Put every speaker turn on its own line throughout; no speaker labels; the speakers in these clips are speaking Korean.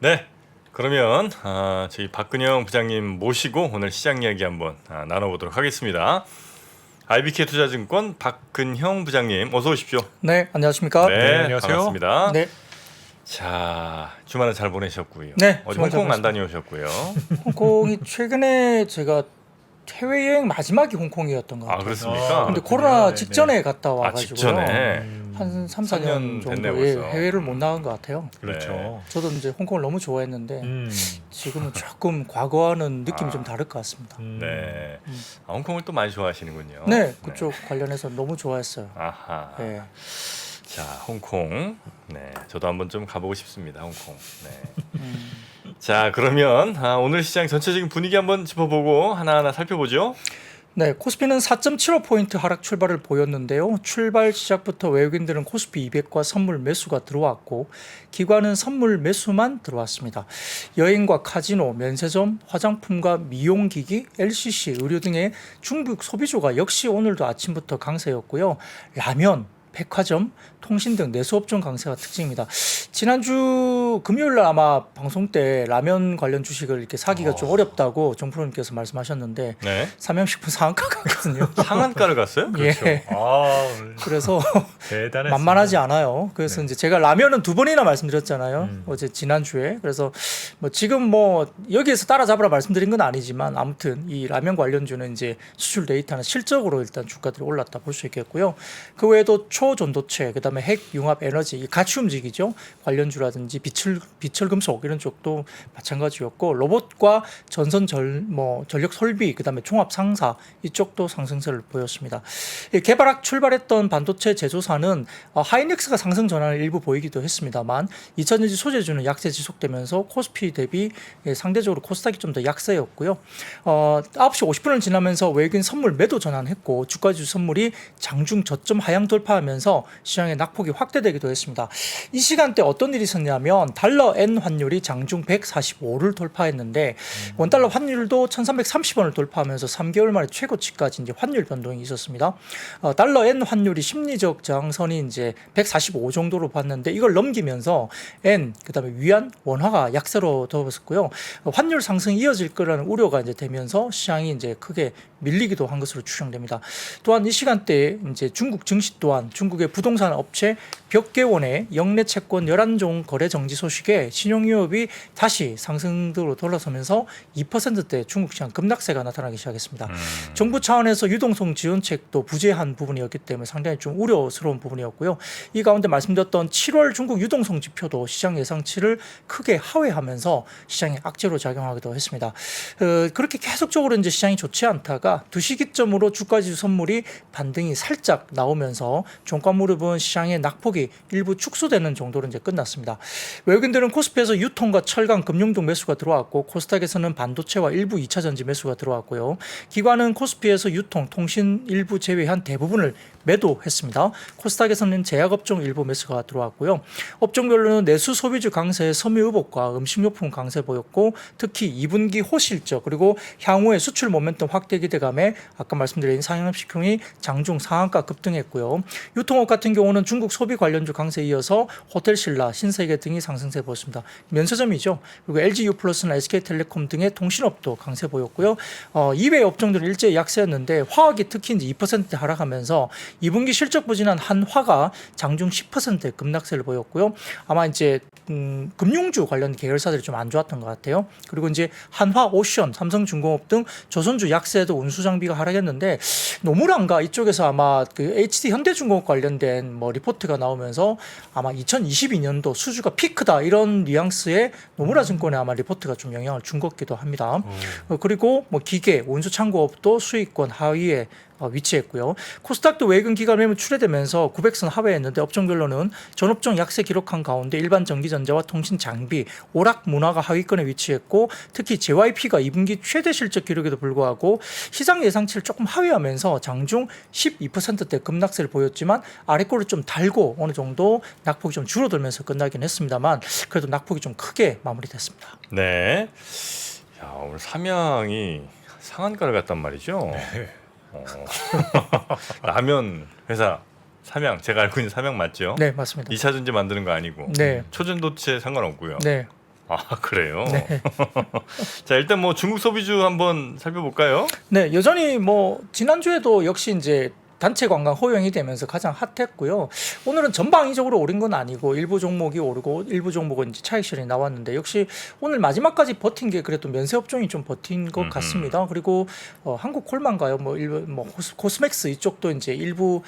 네, 그러면 저희 박근영 부장님 모시고 오늘 시장 이야기 한번 나눠보도록 하겠습니다. IBK 투자증권 박근형 부장님 어서 오십시오.
네, 안녕하십니까?
네,
안녕하세요.
반갑습니다.
네,
자, 주말은 잘 보내셨고요.
네,
어제
주말 잘
홍콩 안
보냈습니다.
다녀오셨고요.
홍콩이 최근에 제가 해외여행 마지막이 홍콩이었던 것
아,
같아요.
그렇습니까?
근데
아,
코로나
네네.
직전에 갔다 와가지고요.
직전에.
한 3, 4년
3년
정도
됐네,
예,
벌써.
해외를 못 나간 것 같아요.
그렇죠.
저도 이제 홍콩을 너무 좋아했는데 지금은 조금 과거와는 느낌이 좀 다를 것 같습니다.
네, 홍콩을 또 많이 좋아하시는군요.
네, 그쪽 관련해서 너무 좋아했어요.
아하.
네.
자, 홍콩. 네, 저도 한번 좀 가보고 싶습니다. 홍콩. 네. 자, 그러면 오늘 시장 전체적인 분위기 한번 짚어보고 하나하나 살펴보죠.
네, 코스피는 4.75포인트 하락 출발을 보였는데요. 출발 시작부터 외국인들은 코스피 200과 선물 매수가 들어왔고 기관은 선물 매수만 들어왔습니다. 여행과 카지노, 면세점, 화장품과 미용기기, LCC, 의류 등의 중국 소비주가 역시 오늘도 아침부터 강세였고요. 라면, 백화점, 통신 등 내수업종 강세가 특징입니다. 지난주 금요일 날 아마 방송 때 라면 관련 주식을 이렇게 사기가 좀 어렵다고 정프로님께서 말씀하셨는데
네.
삼양식품 상한가가 거든요.
상한가를 갔어요?
예. 그래서
대단했습니다.
만만하지 않아요. 그래서
네.
이제 제가 라면은 2번이나 말씀드렸잖아요. 어제 지난주에. 그래서 뭐 지금 뭐 여기에서 따라잡으라 말씀드린 건 아니지만 아무튼 이 라면 관련주는 이제 수출 데이터는 실적으로 일단 주가들이 올랐다 볼 수 있겠고요. 그 외에도 초전도체, 그다음에 핵 융합 에너지, 이 같이 움직이죠. 관련주라든지 비철 금속 이런 쪽도 마찬가지였고 로봇과 전력 설비, 그다음에 종합 상사 이쪽도 상승세를 보였습니다. 이 개발학 출발했던 반도체 제조사는 하이닉스가 상승 전환을 일부 보이기도 했습니다만 2차전지 소재주는 약세 지속되면서 코스피 대비 상대적으로 코스닥이 좀 더 약세였고요. 9시 50분을 지나면서 외국인 선물 매도 전환했고 주가지수 선물이 장중 저점 하향 돌파하면서 시장의 낙폭이 확대되기도 했습니다. 이 시간대 어떤 일이 있었냐면 달러 N 환율이 장중 145를 돌파했는데 원달러 환율도 1330원을 돌파하면서 3개월 만에 최고치까지 이제 환율 변동이 있었습니다. 달러 N 환율이 심리적 저항선이 이제 145 정도로 봤는데 이걸 넘기면서 N 그다음에 위안 원화가 약세로 덮었고요. 환율 상승이 이어질 거라는 우려가 이제 되면서 시장이 이제 크게 밀리기도 한 것으로 추정됩니다. 또한 이 시간대에 이제 중국 증시 또한 중국의 부동산 업체 벽계원의 역내 채권 11종 거래 정지 소식에 신용위협이 다시 상승으로 돌아서면서 2%대 중국 시장 급락세가 나타나기 시작했습니다. 정부 차원에서 유동성 지원책도 부재한 부분이었기 때문에 상당히 좀 우려스러운 부분이었고요. 이 가운데 말씀드렸던 7월 중국 유동성 지표도 시장 예상치를 크게 하회하면서 시장에 악재로 작용하기도 했습니다. 그렇게 계속적으로 이제 시장이 좋지 않다가 2시 기점으로 주가지수 선물이 반등이 살짝 나오면서 종가 무릎은 시장의 낙폭이 일부 축소되는 정도로 이제 끝났습니다. 외국인들은 코스피에서 유통과 철강, 금융 등 매수가 들어왔고 코스닥에서는 반도체와 일부 2차 전지 매수가 들어왔고요. 기관은 코스피에서 유통, 통신 일부 제외한 대부분을 매도했습니다. 코스닥에서는 제약업종 일부 매수가 들어왔고요. 업종별로는 내수 소비주 강세에 섬유의복과 음식료품 강세 보였고 특히 2분기 호실적 그리고 향후의 수출 모멘텀 확대 기대감에 아까 말씀드린 상향식품이 장중 상한가 급등했고요. 유통업 같은 경우는 중국 소비 관련주 강세에 이어서 호텔신라, 신세계 등이 상승세 보였습니다. 면세점이죠. 그리고 LG유플러스나 SK텔레콤 등의 통신업도 강세 보였고요. 이외의 업종들은 일제히 약세였는데 화학이 특히 이제 2% 하락하면서 2분기 실적 부진한 한화가 장중 10% 급락세를 보였고요. 아마 이제 금융주 관련 계열사들이 좀 안 좋았던 것 같아요. 그리고 이제 한화, 오션, 삼성중공업 등 조선주 약세도 운수 장비가 하락했는데 노무란가 이쪽에서 아마 그 HD 현대중공업 관련된 뭐 리포트가 나오면서 아마 2022년도 수주가 피크다 이런 뉘앙스의 노무라 증권에 아마 리포트가 좀 영향을 준 것 같기도 합니다. 그리고 뭐 기계, 운수창고업도 수익권 하위에 위치했고요. 코스닥도 외근 기간 매물 출회되면서 900선 하회했는데 업종별로는 전업종 약세 기록한 가운데 일반 전기전자와 통신 장비, 오락 문화가 하위권에 위치했고 특히 JYP가 2분기 최대 실적 기록에도 불구하고 시장 예상치를 조금 하회하면서 장중 12%대 급락세를 보였지만 아래꼴을 좀 달고 어느 정도 낙폭이 좀 줄어들면서 끝나긴 했습니다만 그래도 낙폭이 좀 크게 마무리됐습니다.
네. 야, 오늘 삼양이 상한가를 갔단 말이죠.
네.
라면 회사 삼양, 제가 알고 있는 삼양 맞죠?
네, 맞습니다.
2차 전지 만드는 거 아니고
네.
초전도체 상관없고요.
네.
아 그래요.
네.
자 일단 뭐 중국 소비주 한번 살펴볼까요?
네, 여전히 뭐 지난주에도 역시 이제 단체 관광 허용이 되면서 가장 핫했고요. 오늘은 전방위적으로 오른 건 아니고 일부 종목이 오르고 일부 종목은 이제 차익실이 나왔는데 역시 오늘 마지막까지 버틴 게 그래도 면세 업종이 좀 버틴 것 같습니다. 그리고 한국 콜만가요, 뭐 일부 뭐 코스맥스 이쪽도 이제 일부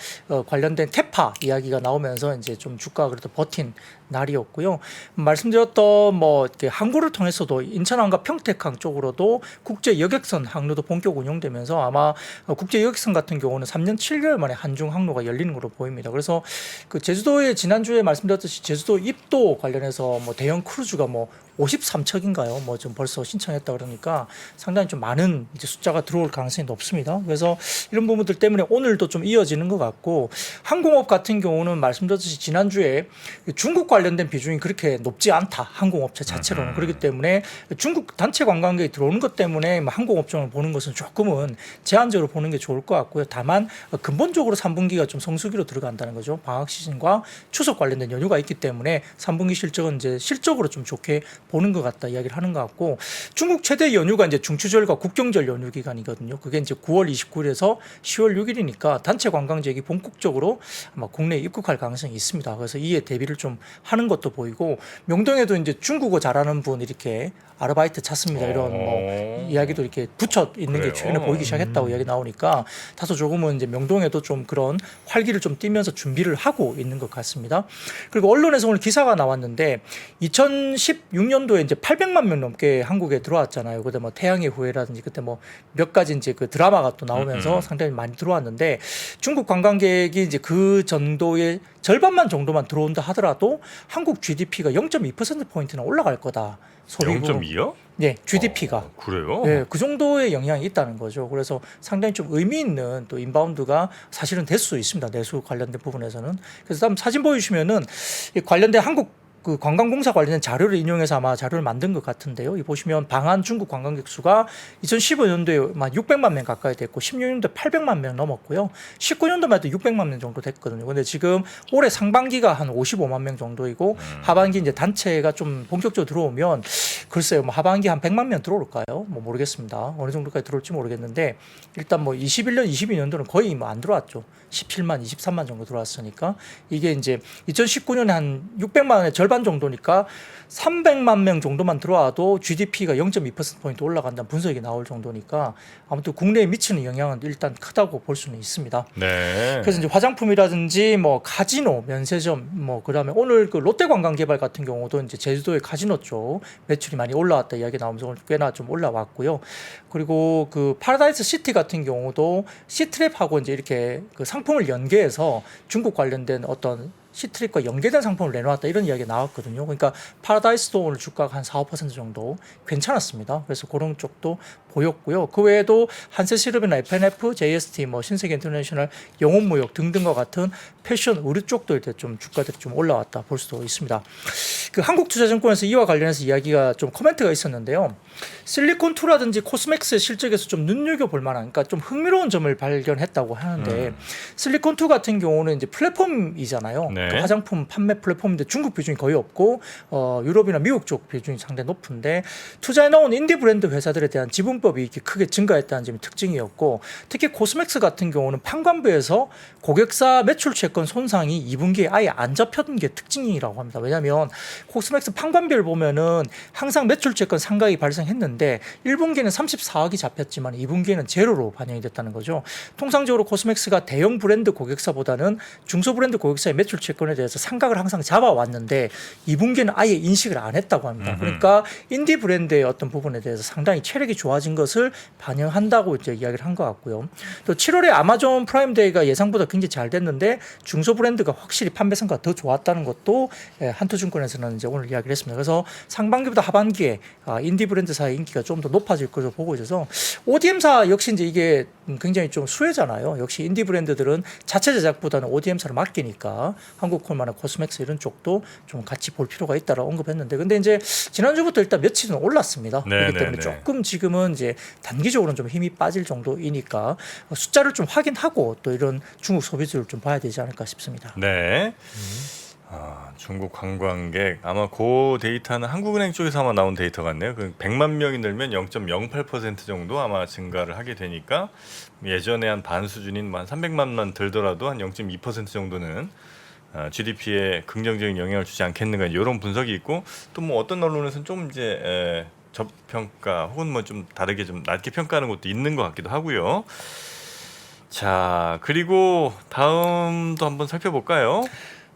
관련된 캐파 이야기가 나오면서 이제 좀 주가가 그래도 버틴 날이었고요. 말씀드렸던 뭐 이렇게 항구를 통해서도 인천항과 평택항 쪽으로도 국제 여객선 항로도 본격 운영되면서 아마 국제 여객선 같은 경우는 3년 7개월 만에 한중 항로가 열리는 걸로 보입니다. 그래서 그 제주도에 지난주에 말씀드렸듯이 제주도 입도 관련해서 뭐 대형 크루즈가 뭐 53척인가요? 뭐 좀 벌써 신청했다 그러니까 상당히 좀 많은 이제 숫자가 들어올 가능성이 높습니다. 그래서 이런 부분들 때문에 오늘도 좀 이어지는 것 같고 항공업 같은 경우는 말씀드렸듯이 지난주에 중국 관련된 비중이 그렇게 높지 않다. 항공업체 자체로는 그렇기 때문에 중국 단체 관광객이 들어오는 것 때문에 항공업종을 보는 것은 조금은 제한적으로 보는 게 좋을 것 같고요. 다만 근본적으로 3분기가 좀 성수기로 들어간다는 거죠. 방학 시즌과 추석 관련된 연휴가 있기 때문에 3분기 실적은 이제 실적으로 좀 좋게 보는 것 같다 이야기를 하는 것 같고 중국 최대 연휴가 이제 중추절과 국경절 연휴 기간이거든요. 그게 이제 9월 29일에서 10월 6일이니까 단체 관광객이 본격적으로 아마 국내에 입국할 가능성이 있습니다. 그래서 이에 대비를 좀 하는 것도 보이고 명동에도 이제 중국어 잘하는 분 이렇게 아르바이트 찾습니다. 이런 뭐 이야기도 이렇게 붙여 있는
그래요?
게 최근에 보이기 시작했다고 이야기 나오니까 다소 조금은 이제 명동에도 좀 그런 활기를 좀 띠면서 준비를 하고 있는 것 같습니다. 그리고 언론에서 오늘 기사가 나왔는데 2016년도에 이제 800만 명 넘게 한국에 들어왔잖아요. 그때 뭐 태양의 후예라든지 그때 뭐 몇 가지 이제 그 드라마가 또 나오면서 상당히 많이 들어왔는데 중국 관광객이 이제 그 정도의 절반만 정도만 들어온다 하더라도 한국 GDP가 0.2%포인트나 올라갈 거다.
0.2요?
네, GDP가.
그래요?
네, 그 정도의 영향이 있다는 거죠. 그래서 상당히 좀 의미 있는 또 인바운드가 사실은 될 수 있습니다. 내수 관련된 부분에서는. 그래서 다음 사진 보여주시면은 이 관련된 한국 그 관광공사 관련된 자료를 인용해서 아마 자료를 만든 것 같은데요. 이 보시면 방한 중국 관광객 수가 2015년도에 600만 명 가까이 됐고 16년도에 800만 명 넘었고요. 19년도만 해도 600만 명 정도 됐거든요. 근데 지금 올해 상반기가 한 55만 명 정도이고 하반기 이제 단체가 좀 본격적으로 들어오면 글쎄요. 뭐 하반기 한 100만 명 들어올까요? 뭐 모르겠습니다. 어느 정도까지 들어올지 모르겠는데 일단 뭐 21년, 22년도는 거의 뭐 안 들어왔죠. 17만, 23만 정도 들어왔으니까 이게 이제 2019년에 한 600만의 절반 정도니까 300만 명 정도만 들어와도 GDP가 0.2%포인트 올라간다는 분석이 나올 정도니까 아무튼 국내에 미치는 영향은 일단 크다고 볼 수는 있습니다.
네.
그래서 이제 화장품이라든지 뭐 카지노, 면세점, 뭐 그다음에 오늘 그 롯데관광개발 같은 경우도 이제 제주도의 카지노 쪽 매출이 많이 올라왔다 이야기 나오면서 오늘 꽤나 좀 올라왔고요. 그리고 그 파라다이스 시티 같은 경우도 시트랩하고 이제 이렇게 그 상품을 연계해서 중국 관련된 어떤 시트립과 연계된 상품을 내놓았다 이런 이야기가 나왔거든요. 그러니까 파라다이스도 오늘 주가가 한 4~5% 정도 괜찮았습니다. 그래서 그런 쪽도 보였고요. 그 외에도 한세시럽이나 FNF, JST, 뭐 신세계 인터내셔널, 영혼무역 등등과 같은 패션 의류 쪽도 이제 좀 주가들이 좀 올라왔다 볼 수도 있습니다. 그 한국투자증권에서 이와 관련해서 이야기가 좀 코멘트가 있었는데요. 실리콘2라든지 코스맥스의 실적에서 좀 눈여겨볼 만한, 그러니까 좀 흥미로운 점을 발견했다고 하는데 실리콘2 같은 경우는 이제 플랫폼이잖아요.
네.
그 화장품 판매 플랫폼인데 중국 비중이 거의 없고 유럽이나 미국 쪽 비중이 상당히 높은데 투자해 놓은 인디 브랜드 회사들에 대한 지분법이 이렇게 크게 증가했다는 점이 특징이었고 특히 코스맥스 같은 경우는 판관부에서 고객사 매출 채권 손상이 2분기에 아예 안 잡혔던 게 특징이라고 합니다. 왜냐하면 코스맥스 판관비를 보면은 항상 매출 채권 상각이 발생했는데 1분기에는 34억이 잡혔지만 2분기에는 제로로 반영이 됐다는 거죠. 통상적으로 코스맥스가 대형 브랜드 고객사보다는 중소 브랜드 고객사의 매출 채권에 대해서 상각을 항상 잡아왔는데 2분기에는 아예 인식을 안 했다고 합니다. 그러니까 인디 브랜드의 어떤 부분에 대해서 상당히 체력이 좋아진 것을 반영한다고 이제 이야기를 한 것 같고요. 또 7월에 아마존 프라임데이가 예상보다 굉장히 잘 됐는데 중소 브랜드가 확실히 판매 성과가 더 좋았다는 것도 한투증권에서는 이제 오늘 이야기를 했습니다. 그래서 상반기보다 하반기에 인디 브랜드사의 인기가 좀 더 높아질 것으로 보고 있어서 ODM사 역시 이제 이게 굉장히 좀 수혜잖아요. 역시 인디 브랜드들은 자체 제작보다는 ODM사를 맡기니까 한국콜마나 코스맥스 이런 쪽도 좀 같이 볼 필요가 있다라고 언급했는데 근데 이제 지난주부터 일단 며칠은 올랐습니다. 그렇기 때문에 조금 지금은 이제 단기적으로는 좀 힘이 빠질 정도이니까 숫자를 좀 확인하고 또 이런 중국 소비주를 좀 봐야 되지 않을까 싶습니다.
네. 중국 관광객 아마 그 데이터는 한국은행 쪽에서 아마 나온 데이터 같네요. 그 100만 명이 늘면 0.08% 정도 아마 증가를 하게 되니까 예전에 한 반 수준인 한 300만만 들더라도 한 0.2% 정도는 GDP에 긍정적인 영향을 주지 않겠는가 이런 분석이 있고 또 뭐 어떤 언론에서는 좀 이제 저평가 혹은 뭐 좀 다르게 좀 낮게 평가하는 것도 있는 것 같기도 하고요. 자 그리고 다음도 한번 살펴볼까요?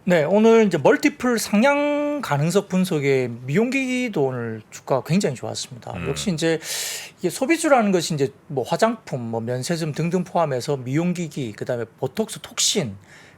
네, 오늘 이제 멀티플 상향 가능성 분석에 미용기기도 오늘 주가가 굉장히 좋았습니다. 역시 이제 이게 소비주라는 것이 이제 뭐 화장품, 뭐 면세점 등등 포함해서 미용기기, 그다음에 보톡스, 톡신,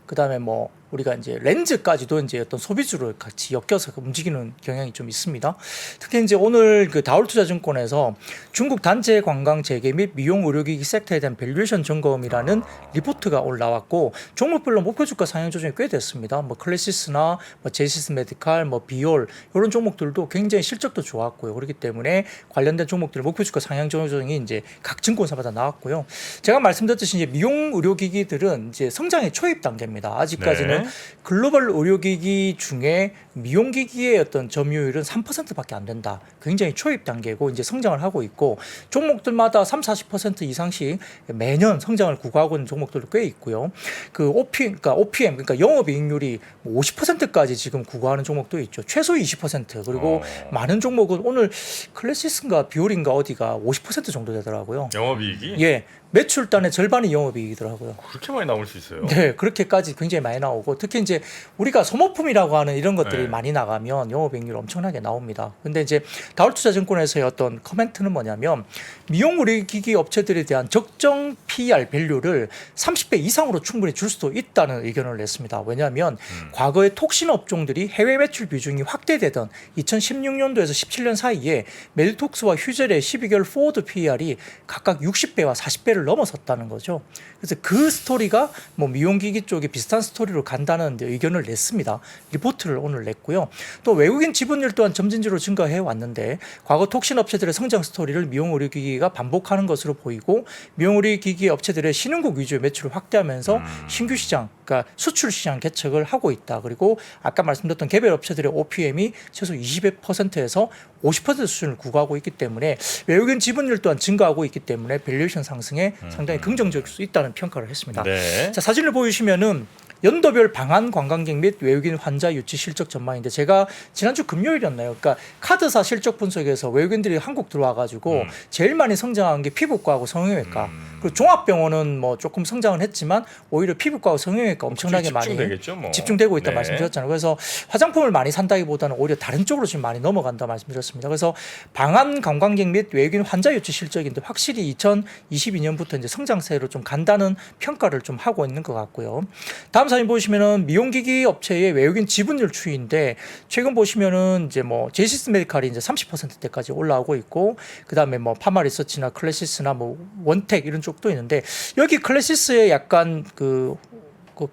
그다음에 뭐 우리가 이제 렌즈까지도 이제 어떤 소비주를 같이 엮여서 움직이는 경향이 좀 있습니다. 특히 이제 오늘 그 다올투자증권에서 중국 단체 관광 재개 및 미용 의료기기 섹터에 대한 밸류에이션 점검이라는 리포트가 올라왔고 종목별로 목표 주가 상향 조정이 꽤 됐습니다. 뭐 클래시스나 뭐 제시스 메디칼, 뭐 비올 이런 종목들도 굉장히 실적도 좋았고요. 그렇기 때문에 관련된 종목들 목표 주가 상향 조정이 이제 각 증권사마다 나왔고요. 제가 말씀드렸듯이 이제 미용 의료기기들은 이제 성장의 초입 단계입니다. 아직까지는 글로벌 의료기기 중에 미용기기의 어떤 점유율은 3%밖에 안 된다. 굉장히 초입 단계고 이제 성장을 하고 있고 종목들마다 30-40% 이상씩 매년 성장을 구가하고 있는 종목들도 꽤 있고요. 그 OPM 그러니까 영업이익률이 50%까지 지금 구가하는 종목도 있죠. 최소 20% 그리고 많은 종목은 오늘 클래시스인가 비올인가 어디가 50% 정도 되더라고요.
영업이익이?
예. 매출단의 절반이 영업이익이더라고요.
그렇게 많이 나올 수 있어요?
네, 그렇게까지 굉장히 많이 나오고 특히 이제 우리가 소모품이라고 하는 이런 것들이 많이 나가면 영업이익률 엄청나게 나옵니다. 근데 이제 다올투자증권에서의 어떤 커멘트는 뭐냐면 미용 의료기기 업체들에 대한 적정 PER 밸류를 30배 이상으로 충분히 줄 수도 있다는 의견을 냈습니다. 왜냐하면 과거에 톡신 업종들이 해외 매출 비중이 확대되던 2016년도에서 17년 사이에 멜톡스와 휴젤의 12개월 포워드 PER이 각각 60배와 40배를 넘어섰다는 거죠. 그래서 그 스토리가 뭐 미용기기 쪽에 비슷한 스토리로 간다는 의견을 냈습니다. 리포트를 오늘 냈고요. 또 외국인 지분율 또한 점진적으로 증가해 왔는데 과거 톡신 업체들의 성장 스토리를 미용 의료기기가 반복하는 것으로 보이고 미용 의료기기 업체들의 신흥국 위주의 매출을 확대하면서 신규 시장, 그러니까 수출 시장 개척을 하고 있다. 그리고 아까 말씀드렸던 개별 업체들의 OPM이 최소 20%에서 50% 수준을 구가하고 있기 때문에 외국인 지분율 또한 증가하고 있기 때문에 밸류에이션 상승에 상당히 긍정적일 수 있다는 평가를 했습니다.
네.
자, 사진을 보여주시면은 연도별 방한 관광객 및 외국인 환자 유치 실적 전망인데 제가 지난주 금요일이었나요? 그러니까 카드사 실적 분석에서 외국인들이 한국 들어와가지고 제일 많이 성장한 게 피부과하고 성형외과. 그리고 종합병원은 뭐 조금 성장은 했지만 오히려 피부과하고 성형외과 엄청나게 많이
뭐.
집중되고 있다
네.
말씀드렸잖아요. 그래서 화장품을 많이 산다기보다는 오히려 다른 쪽으로 지금 많이 넘어간다 말씀드렸습니다. 그래서 방한 관광객 및 외국인 환자 유치 실적인데 확실히 2022년부터 이제 성장세로 좀 간다는 평가를 좀 하고 있는 것 같고요. 다음 사진 보시면은 미용기기 업체의 외국인 지분율 추이인데 최근 보시면은 이제 뭐 제시스 메디칼이 이제 30%대까지 올라오고 있고 그다음에 뭐 파마리서치나 클래시스나 뭐 원텍 이런 쪽도 있는데 여기 클래시스의 약간 그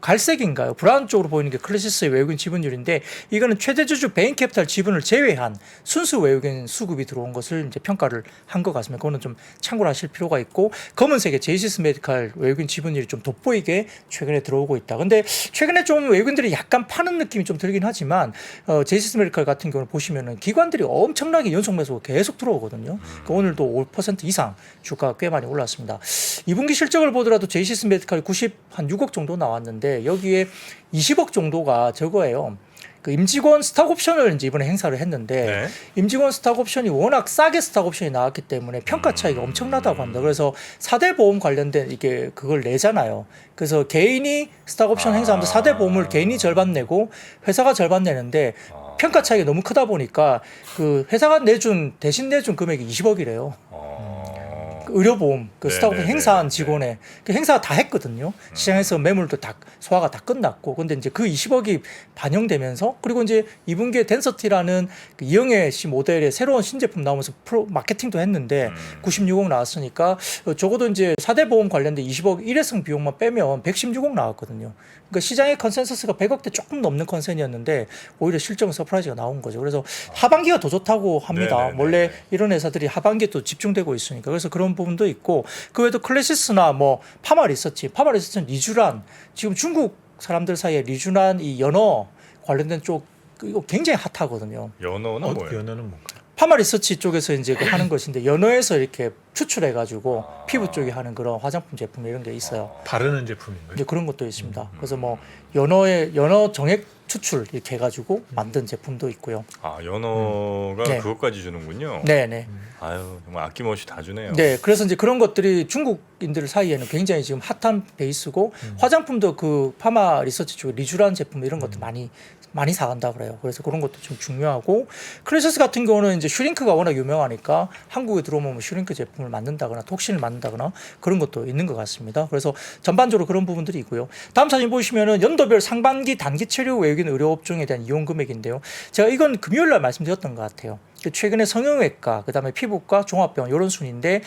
갈색인가요? 브라운 쪽으로 보이는 게 클래시스의 외국인 지분율인데 이거는 최대 주주 베인캐피탈 지분을 제외한 순수 외국인 수급이 들어온 것을 이제 평가를 한 것 같습니다. 그거는 좀 참고를 하실 필요가 있고 검은색의 제이시스 메디칼 외국인 지분율이 좀 돋보이게 최근에 들어오고 있다. 근데 최근에 좀 외국인들이 약간 파는 느낌이 좀 들긴 하지만 제이시스 메디칼 같은 경우는 보시면은 기관들이 엄청나게 연속 매수가 계속 들어오거든요. 그러니까 오늘도 5% 이상 주가가 꽤 많이 올랐습니다. 2분기 실적을 보더라도 제이시스 메디칼이 96억 정도 나왔는데 여기에 20억 정도가 저거예요. 그 임직원 스탁 옵션을 이제 이번에 행사를 했는데 임직원 스탁 옵션이 워낙 싸게 스탁 옵션이 나왔기 때문에 평가 차이가 엄청나다고 합니다. 그래서 4대 보험 관련된 이게 그걸 내잖아요. 그래서 개인이 스탁 옵션 행사하면서 4대 보험을 개인이 절반 내고 회사가 절반 내는데 평가 차이가 너무 크다 보니까 그 회사가 대신 내준 금액이 20억이래요. 의료보험 그 스타트업 행사한 직원의 그 행사 다 했거든요. 시장에서 매물도 다 소화가 다 끝났고 근데 이제 그 20억이 반영되면서 그리고 이제 2분기에 덴서티라는 그 이영애 씨 모델의 새로운 신제품 나오면서 프로 마케팅도 했는데 96억 나왔으니까 적어도 이제 4대 보험 관련된 20억 일회성 비용만 빼면 116억 나왔거든요. 그러니까 시장의 컨센서스가 100억대 조금 넘는 컨센이었는데 오히려 실적은 서프라이즈가 나온 거죠. 그래서 하반기가 더 좋다고 합니다. 원래 이런 회사들이 하반기에 또 집중되고 있으니까 그래서 그런 부분도 있고 그 외에도 클래시스나 뭐 파마리서치는 리쥬란 지금 중국 사람들 사이에 리쥬란 이 연어 관련된 쪽 이거 굉장히 핫하거든요.
연어는 뭐예요?
연어는 뭔가요?
파마 리서치 쪽에서 이제 그 하는 것인데 연어에서 이렇게 추출해가지고 피부 쪽에 하는 그런 화장품 제품 이런 게 있어요.
바르는 제품인가요?
이제 그런 것도 있습니다. 그래서 뭐 연어 정액 추출 이렇게 해가지고 만든 제품도 있고요.
아, 연어가
네.
그것까지 주는군요.
네네.
아유, 정말 아낌없이 다 주네요.
네, 그래서 이제 그런 것들이 중국인들 사이에는 굉장히 지금 핫한 베이스고 화장품도 그 파마 리서치 쪽에 리쥬란 제품 이런 것도 많이 사간다 그래요. 그래서 그런 것도 좀 중요하고 크레셔스 같은 경우는 이제 슈링크가 워낙 유명하니까 한국에 들어오면 뭐 슈링크 제품을 만든다거나 톡신을 만든다거나 그런 것도 있는 것 같습니다. 그래서 전반적으로 그런 부분들이 있고요. 다음 사진 보시면은 연도별 상반기 단기 체류 외국인 의료업종에 대한 이용 금액인데요. 제가 이건 금요일 날 말씀드렸던 것 같아요. 최근에 성형외과, 그다음에 피부과, 종합병원 이런 순인데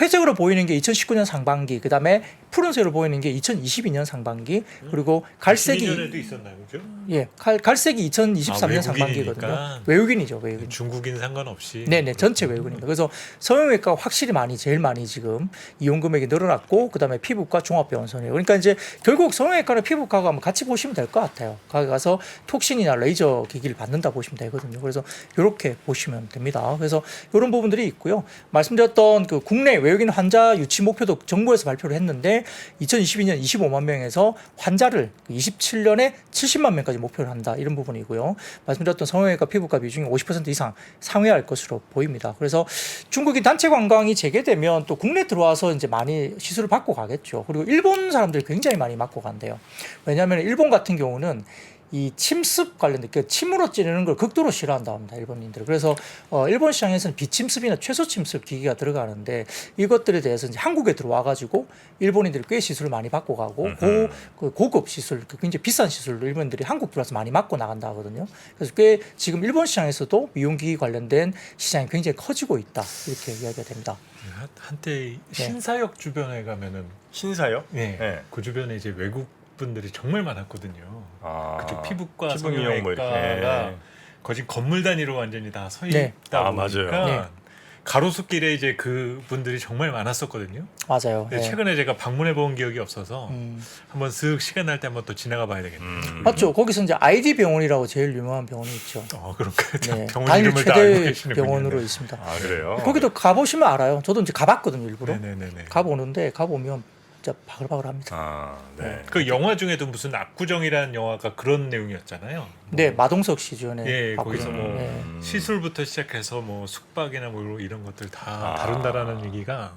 회색으로 보이는 게 2019년 상반기, 그다음에 푸른색으로 보이는 게 2022년 상반기, 그리고 갈색이
22년에도 있었나요, 그죠?
예, 갈색이 2023년
외국인이니까.
상반기거든요. 외국인이죠, 외국인.
중국인 상관없이.
네네, 전체 외국인입니다. 그래서 성형외과가 확실히 제일 많이 지금 이용 금액이 늘어났고, 그다음에 피부과, 종합병원 선이에요. 그러니까 이제 결국 성형외과랑 피부과가 같이 보시면 될 것 같아요. 거기 가서 톡신이나 레이저 기기를 받는다 보시면 되거든요. 그래서 이렇게 보시면 됩니다. 그래서 이런 부분들이 있고요. 말씀드렸던 그 국내 외국인 환자 유치 목표도 정부에서 발표를 했는데 2022년 25만 명에서 환자를 27년에 70만 명까지 목표를 한다. 이런 부분이고요. 말씀드렸던 성형외과 피부과 비중이 50% 이상 상회할 것으로 보입니다. 그래서 중국인 단체 관광이 재개되면 또 국내 들어와서 이제 많이 시술을 받고 가겠죠. 그리고 일본 사람들이 굉장히 많이 맞고 간대요. 왜냐하면 일본 같은 경우는 이 침습 관련된 그 침으로 찌르는 걸 극도로 싫어한다고 합니다. 일본인들. 그래서 일본 시장에서는 비침습이나 최소 침습 기기가 들어가는데 이것들에 대해서 이제 한국에 들어와 가지고 일본인들이 꽤 시술을 많이 받고 가고 그 고급 시술, 굉장히 비싼 시술로 일본인들이 한국 들어와서 많이 맞고 나간다 하거든요. 그래서 꽤 지금 일본 시장에서도 미용기기 관련된 시장이 굉장히 커지고 있다. 이렇게 이야기가 됩니다.
한때 신사역 주변에 가면은
신사요?
네. 그 주변에 이제 외국 분들이 정말 많았거든요. 그쪽 피부과,
피부 미용 뭐 이렇게.
성형외과가 거진 건물 단위로 완전히 다 서
네.
있다
맞아요.
보니까
네.
가로수길에 이제 그 분들이 정말 많았었거든요.
맞아요.
근데 최근에 제가 방문해 본 기억이 없어서 한번 쓱 시간 날 때 한번 또 지나가 봐야 되겠네요.
맞죠. 거기서 이제 아이디 병원이라고 제일 유명한 병원이 있죠.
그런가요?
네.
병원
단일
이름을 다 알고
최대
계시는군요.
병원으로 있습니다.
아, 그래요?
거기도 가보시면 알아요. 저도 이제 가봤거든요, 일부러.
네네네.
가보는데 가보면 진짜 바글바글합니다.
아, 네.
그 영화 중에도 무슨 압구정이라는 영화가 그런 내용이었잖아요.
네, 마동석 씨 주연의
예,
봤거든요.
거기서 뭐
네.
시술부터 시작해서 뭐 숙박이나 뭐 이런 것들 다
아.
다룬다라는 얘기가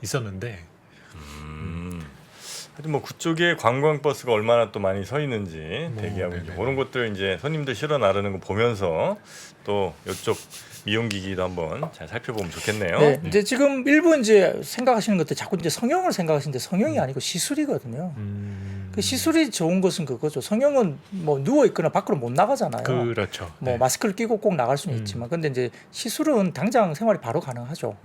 있었는데
하여튼 뭐 그쪽에 관광버스가 얼마나 또 많이 서 있는지 대기하고
네네.
이제 그런 것들 이제 손님들 실어 나르는 거 보면서 또 이쪽 미용기기도 한번 잘 살펴보면 좋겠네요.
네, 이제 지금 일부 이제 생각하시는 것들 자꾸 이제 성형을 생각하시는데 성형이 아니고 시술이거든요. 그 시술이 좋은 것은 그거죠. 성형은 뭐 누워 있거나 밖으로 못 나가잖아요.
그렇죠.
뭐
네.
마스크를 끼고 꼭 나갈 수는 있지만, 근데 이제 시술은 당장 생활이 바로 가능하죠.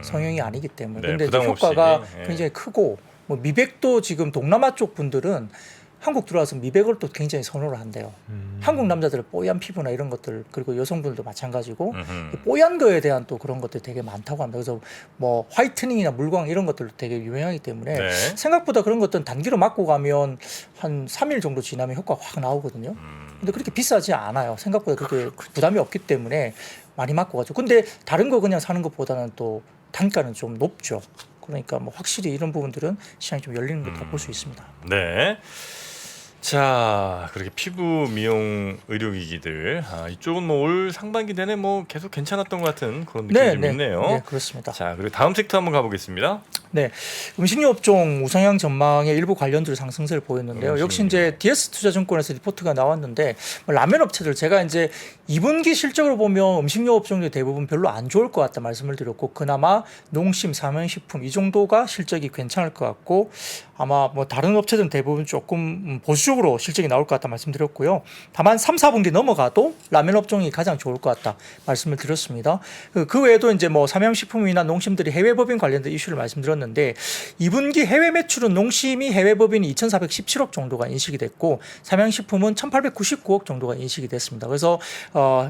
성형이 아니기 때문에.
네,
근데 이제
부담 없이.
효과가
예.
굉장히 크고, 뭐 미백도 지금 동남아 쪽 분들은 한국 들어와서 미백을 또 굉장히 선호를 한대요. 한국 남자들은 뽀얀 피부나 이런 것들, 그리고 여성분들도 마찬가지고 뽀얀 거에 대한 또 그런 것들이 되게 많다고 합니다. 그래서 뭐 화이트닝이나 물광 이런 것들도 되게 유명하기 때문에
네.
생각보다 그런 것들은 단기로 맞고 가면 한 3일 정도 지나면 효과가 확 나오거든요. 근데 그렇게 비싸지 않아요. 생각보다 그렇게 부담이 없기 때문에 많이 맞고 가죠. 근데 다른 거 그냥 사는 것보다는 또 단가는 좀 높죠. 그러니까 뭐 확실히 이런 부분들은 시장이 좀 열리는 것도 볼 수 있습니다.
네. 자, 그렇게 피부 미용 의료기기들 이쪽은 뭐 올 상반기 내내 뭐 계속 괜찮았던 것 같은 그런 느낌이 좀 있네요.
네, 그렇습니다.
자, 그리고 다음 섹터 한번 가보겠습니다.
네, 음식료 업종 우상향 전망의 일부 관련주로 상승세를 보였는데요. 역시 이제 DS투자증권에서 리포트가 나왔는데 라면 업체들 제가 이제 2분기 실적으로 보면 음식료 업종들 대부분 별로 안 좋을 것 같다 말씀을 드렸고, 그나마 농심, 삼양식품 이 정도가 실적이 괜찮을 것 같고, 아마 뭐 다른 업체들은 대부분 조금 보수적으로 실적이 나올 것 같다 말씀드렸고요. 다만 3, 4분기 넘어가도 라면 업종이 가장 좋을 것 같다 말씀을 드렸습니다. 그 외에도 이제 뭐 삼양식품이나 농심들이 해외 법인 관련된 이슈를 말씀드렸는데, 2분기 해외 매출은 농심이 해외 법인이 2,417억 정도가 인식이 됐고, 삼양식품은 1,899억 정도가 인식이 됐습니다. 그래서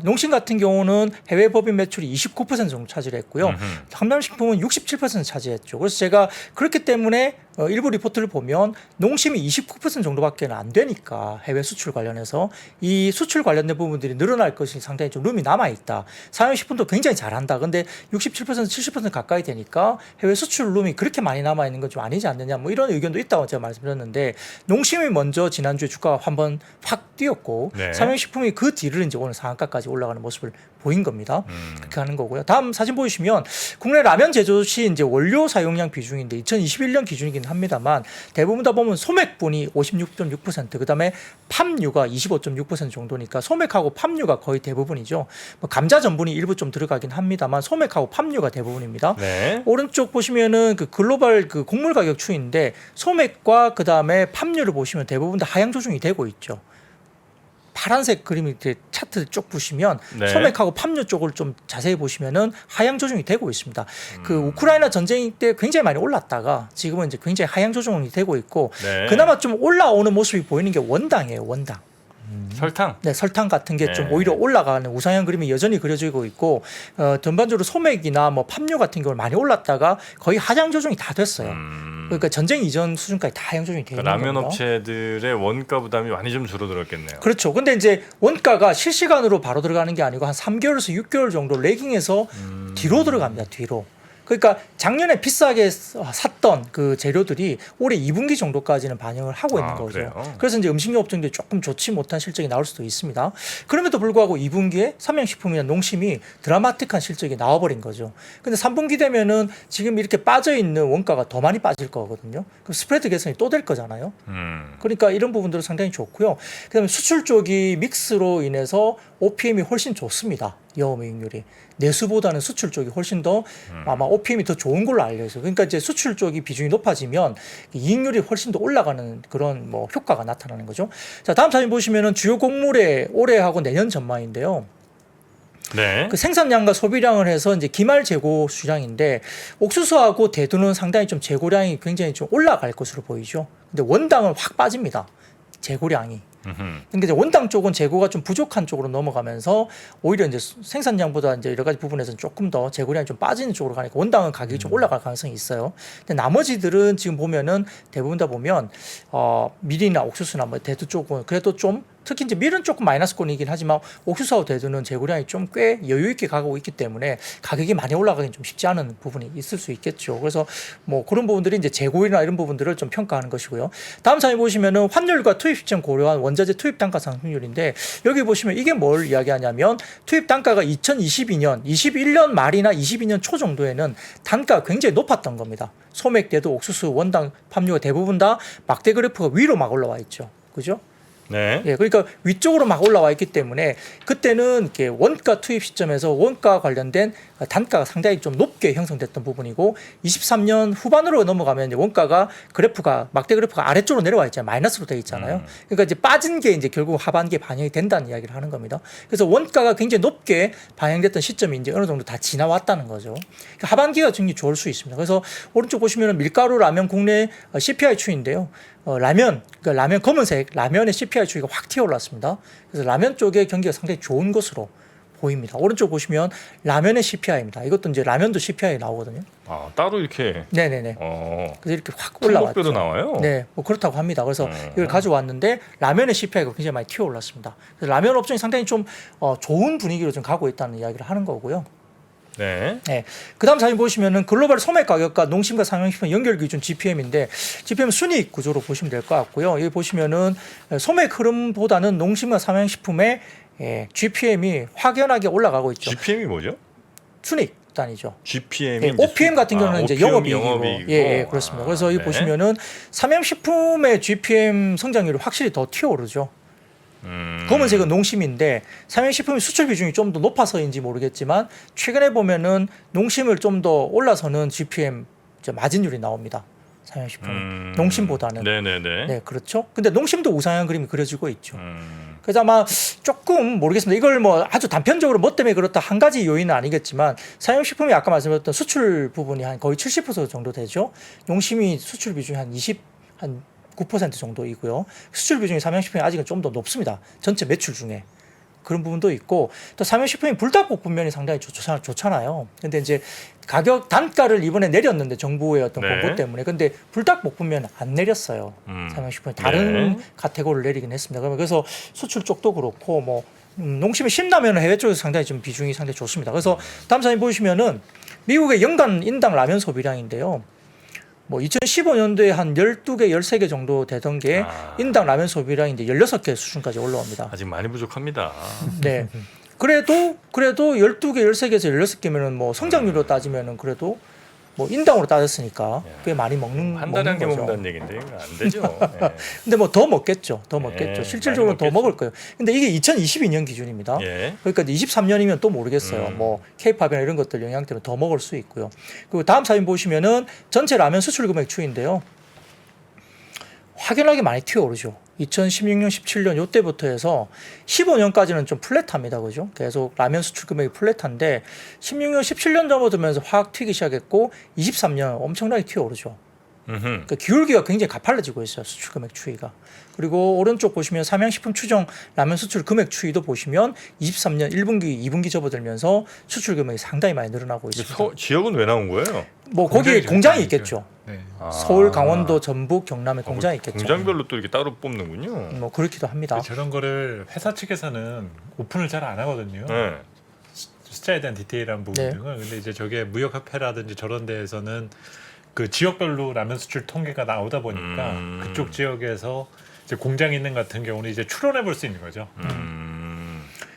농심 같은 경우는 해외 법인 매출이 29% 정도 차지했고요. 삼양식품은 67% 차지했죠. 그래서 제가 그렇기 때문에 일부 리포트를 보면 농심이 29% 정도밖에 안 되니까 해외 수출 관련해서 이 수출 관련된 부분들이 늘어날 것이 상당히 좀 룸이 남아 있다. 사용식품도 굉장히 잘한다. 근데 67% 70% 가까이 되니까 해외 수출 룸이 그렇게 많이 남아 있는 건 좀 아니지 않느냐. 뭐 이런 의견도 있다고 제가 말씀드렸는데 농심이 먼저 지난주에 주가가 한번 확 뛰었고
네.
사용식품이 그 뒤를 이제 오늘 상한가까지 올라가는 모습을 보인 겁니다. 그렇게 하는 거고요. 다음 사진 보시면 국내 라면 제조 시 이제 원료 사용량 비중인데 2021년 기준이긴 합니다만 대부분 다 보면 소맥분이 56.6%, 그다음에 팜유가 25.6% 정도니까 소맥하고 팜유가 거의 대부분이죠. 뭐 감자 전분이 일부 좀 들어가긴 합니다만 소맥하고 팜유가 대부분입니다.
네.
오른쪽 보시면은 그 글로벌 그 곡물 가격 추이인데 소맥과 그다음에 팜유를 보시면 대부분 다 하향 조정이 되고 있죠. 파란색 그림이 이렇게 차트 쭉 보시면
네.
소맥하고 팜유 쪽을 좀 자세히 보시면은 하향 조정이 되고 있습니다. 그 우크라이나 전쟁 때 굉장히 많이 올랐다가 지금은 이제 굉장히 하향 조정이 되고 있고
네.
그나마 좀 올라오는 모습이 보이는 게 원당이에요. 원당.
설탕.
네, 설탕 같은 게 좀
네.
오히려 올라가는 우상향 그림이 여전히 그려지고 있고 전반적으로 소맥이나 뭐 팜유 같은 경우는 많이 올랐다가 거의 하향 조정이 다 됐어요. 그러니까 전쟁 이전 수준까지 다 하향 조정이 되어 있는
라면
겁니다.
업체들의 원가 부담이 많이 좀 줄어들었겠네요.
그렇죠. 근데 이제 원가가 실시간으로 바로 들어가는 게 아니고 한 3개월에서 6개월 정도 레깅해서 뒤로 들어갑니다. 뒤로. 그러니까 작년에 비싸게 샀던 그 재료들이 올해 2분기 정도까지는 반영을 하고 있는 거죠.
그래요?
그래서 이제 음식료 업종들이 조금 좋지 못한 실적이 나올 수도 있습니다. 그럼에도 불구하고 2분기에 삼양식품이나 농심이 드라마틱한 실적이 나와버린 거죠. 근데 3분기 되면은 지금 이렇게 빠져 있는 원가가 더 많이 빠질 거거든요. 그럼 스프레드 개선이 또 될 거잖아요. 그러니까 이런 부분들은 상당히 좋고요. 그다음에 수출 쪽이 믹스로 인해서 OPM이 훨씬 좋습니다. 영업이익률이 내수보다는 수출 쪽이 훨씬 더 아마 OPM이 더 좋은 걸로 알려 있어요. 그러니까 이제 수출 쪽이 비중이 높아지면 이익률이 훨씬 더 올라가는 그런 뭐 효과가 나타나는 거죠. 자, 다음 사진 보시면은 주요 곡물의 올해하고 내년 전망인데요.
네.
그 생산량과 소비량을 해서 이제 기말 재고 수량인데 옥수수하고 대두는 상당히 좀 재고량이 굉장히 좀 올라갈 것으로 보이죠. 근데 원당은 확 빠집니다. 재고량이. 근데 이제 원당 쪽은 재고가 좀 부족한 쪽으로 넘어가면서 오히려 이제 생산량보다 이제 여러 가지 부분에서는 조금 더 재고량이 좀 빠지는 쪽으로 가니까 원당은 가격이 좀 올라갈 가능성이 있어요. 근데 나머지들은 지금 보면은 대부분 다 보면 밀이나 옥수수나 뭐 대두 쪽은 그래도 좀 특히 이제 밀은 조금 마이너스권이긴 하지만 옥수수하고 대두는 재고량이 좀 꽤 여유 있게 가고 있기 때문에 가격이 많이 올라가긴 좀 쉽지 않은 부분이 있을 수 있겠죠. 그래서 뭐 그런 부분들이 이제 재고이나 이런 부분들을 좀 평가하는 것이고요. 다음 사진 보시면은 환율과 투입 시점 고려한 원자재 투입 단가 상승률인데 여기 보시면 이게 뭘 이야기하냐면 투입 단가가 2022년, 21년 말이나 22년 초 정도에는 단가가 굉장히 높았던 겁니다. 소맥, 대두, 옥수수, 원당, 팜유가 대부분 다 막대 그래프가 위로 막 올라와 있죠. 그죠?
네.
예, 그러니까 위쪽으로 막 올라와 있기 때문에 그때는 이렇게 원가 투입 시점에서 원가 관련된 단가가 상당히 좀 높게 형성됐던 부분이고 23년 후반으로 넘어가면 이제 원가가 그래프가 막대 그래프가 아래쪽으로 내려와 있잖아요. 마이너스로 되어 있잖아요. 그러니까 이제 빠진 게 이제 결국 하반기에 반영이 된다는 이야기를 하는 겁니다. 그래서 원가가 굉장히 높게 반영됐던 시점이 이제 어느 정도 다 지나왔다는 거죠. 그러니까 하반기가 굉장히 좋을 수 있습니다. 그래서 오른쪽 보시면 밀가루 라면 국내 CPI 추인데요. 라면, 그러니까 라면 검은색 라면의 CPI 추이가 확 튀어올랐습니다. 그래서 라면 쪽의 경기가 상당히 좋은 것으로 보입니다. 오른쪽 보시면 라면의 CPI입니다. 이것도 이제 라면도 CPI 나오거든요.
아, 따로 이렇게.
네네네. 그래서 이렇게 확 올라왔죠.
품목별로 나와요?
네, 뭐 그렇다고 합니다. 그래서 이걸 가져왔는데 라면의 CPI가 굉장히 많이 튀어올랐습니다. 그래서 라면 업종이 상당히 좀 좋은 분위기로 좀 가고 있다는 이야기를 하는 거고요.
네.
네. 그다음 사진 보시면은 글로벌 소맥 가격과 농심과 상용식품 연결 기준 GPM인데 GPM 순이익 구조로 보시면 될 것 같고요. 여기 보시면은 소맥 흐름보다는 농심과 상용식품의 GPM이 확연하게 올라가고 있죠.
GPM이 뭐죠?
순이익 단위죠.
GPM이
OPM 같은 경우는 이제 영업이익이고, 예, 그렇습니다. 그래서 여기
네.
보시면은 삼양식품의 GPM 성장률이 확실히 더 튀어오르죠. 검은색은 농심인데 삼양식품의 수출 비중이 좀 더 높아서인지 모르겠지만 최근에 보면은 농심을 좀 더 올라서는 GPM 마진율이 나옵니다. 삼양식품 농심보다는.
네네네.
네, 그렇죠. 근데 농심도 우상향 그림이 그려지고 있죠. 그래서 아마 조금 모르겠습니다. 이걸 뭐 아주 단편적으로 뭐 때문에 그렇다 한 가지 요인은 아니겠지만 삼양식품이 아까 말씀드렸던 수출 부분이 한 거의 70% 정도 되죠. 농심이 수출 비중이 한 9% 정도이고요. 수출 비중이 삼양식품이 아직은 좀 더 높습니다. 전체 매출 중에. 그런 부분도 있고 또 삼양식품이 불닭볶음면이 상당히 좋잖아요. 근데 이제 가격 단가를 이번에 내렸는데 정부의 어떤
네.
공고 때문에 근데 불닭볶음면 안 내렸어요. 삼양식품이 다른
네.
카테고리를 내리긴 했습니다. 그래서 수출 쪽도 그렇고 뭐 농심의 신라면은 해외 쪽에서 상당히 좀 비중이 상당히 좋습니다. 그래서 다음 사진 보시면은 미국의 연간 인당 라면 소비량인데요. 뭐 2015년도에 한 12개, 13개 정도 되던 게 인당 라면 소비량이 이제 16개 수준까지 올라옵니다.
아직 많이 부족합니다.
네. 그래도 12개, 13개에서 16개면은 뭐 성장률로 따지면은 그래도 뭐 인당으로 따졌으니까 꽤 많이
한 달에 한 개
거죠.
먹는다는 얘기인데 이거 안 되죠. 예.
근데 뭐 더 먹겠죠. 더 먹겠죠.
예,
실질적으로
많이
더 먹을 거예요. 근데 이게 2022년 기준입니다.
예.
그러니까 23년이면 또 모르겠어요. 뭐 K-팝이나 이런 것들 영향 때문에 더 먹을 수 있고요. 그리고 다음 사진 보시면은 전체 라면 수출 금액 추이인데요. 확연하게 많이 튀어오르죠. 2016년, 17년 요때부터 해서 15년까지는 좀 플랫합니다. 그죠? 계속 라면 수출 금액이 플랫한데 16년, 17년 접어들면서 확 튀기 시작했고 23년 엄청나게 튀어오르죠. 그러니까 기울기가 굉장히 가팔라지고 있어요. 수출 금액 추이가. 그리고 오른쪽 보시면 삼양식품 추정 라면 수출 금액 추이도 보시면 23년 1분기, 2분기 접어들면서 수출 금액이 상당히 많이 늘어나고 있습니다.
지역은 왜 나온 거예요?
뭐 거기에 공장이 있겠죠.
네.
서울, 강원도, 전북, 경남에 공장이 있겠죠.
공장별로 또 이렇게 따로 뽑는군요.
뭐 그렇기도 합니다.
저런 거를 회사 측에서는 오픈을 잘 안 하거든요.
네.
숫자에 대한 디테일한 부분
네.
등을. 근데 이제 저게 무역협회라든지 저런 데에서는 그 지역별로 라면 수출 통계가 나오다 보니까 그쪽 지역에서 이제 공장 있는 같은 경우는 이제 추론해 볼 수 있는 거죠.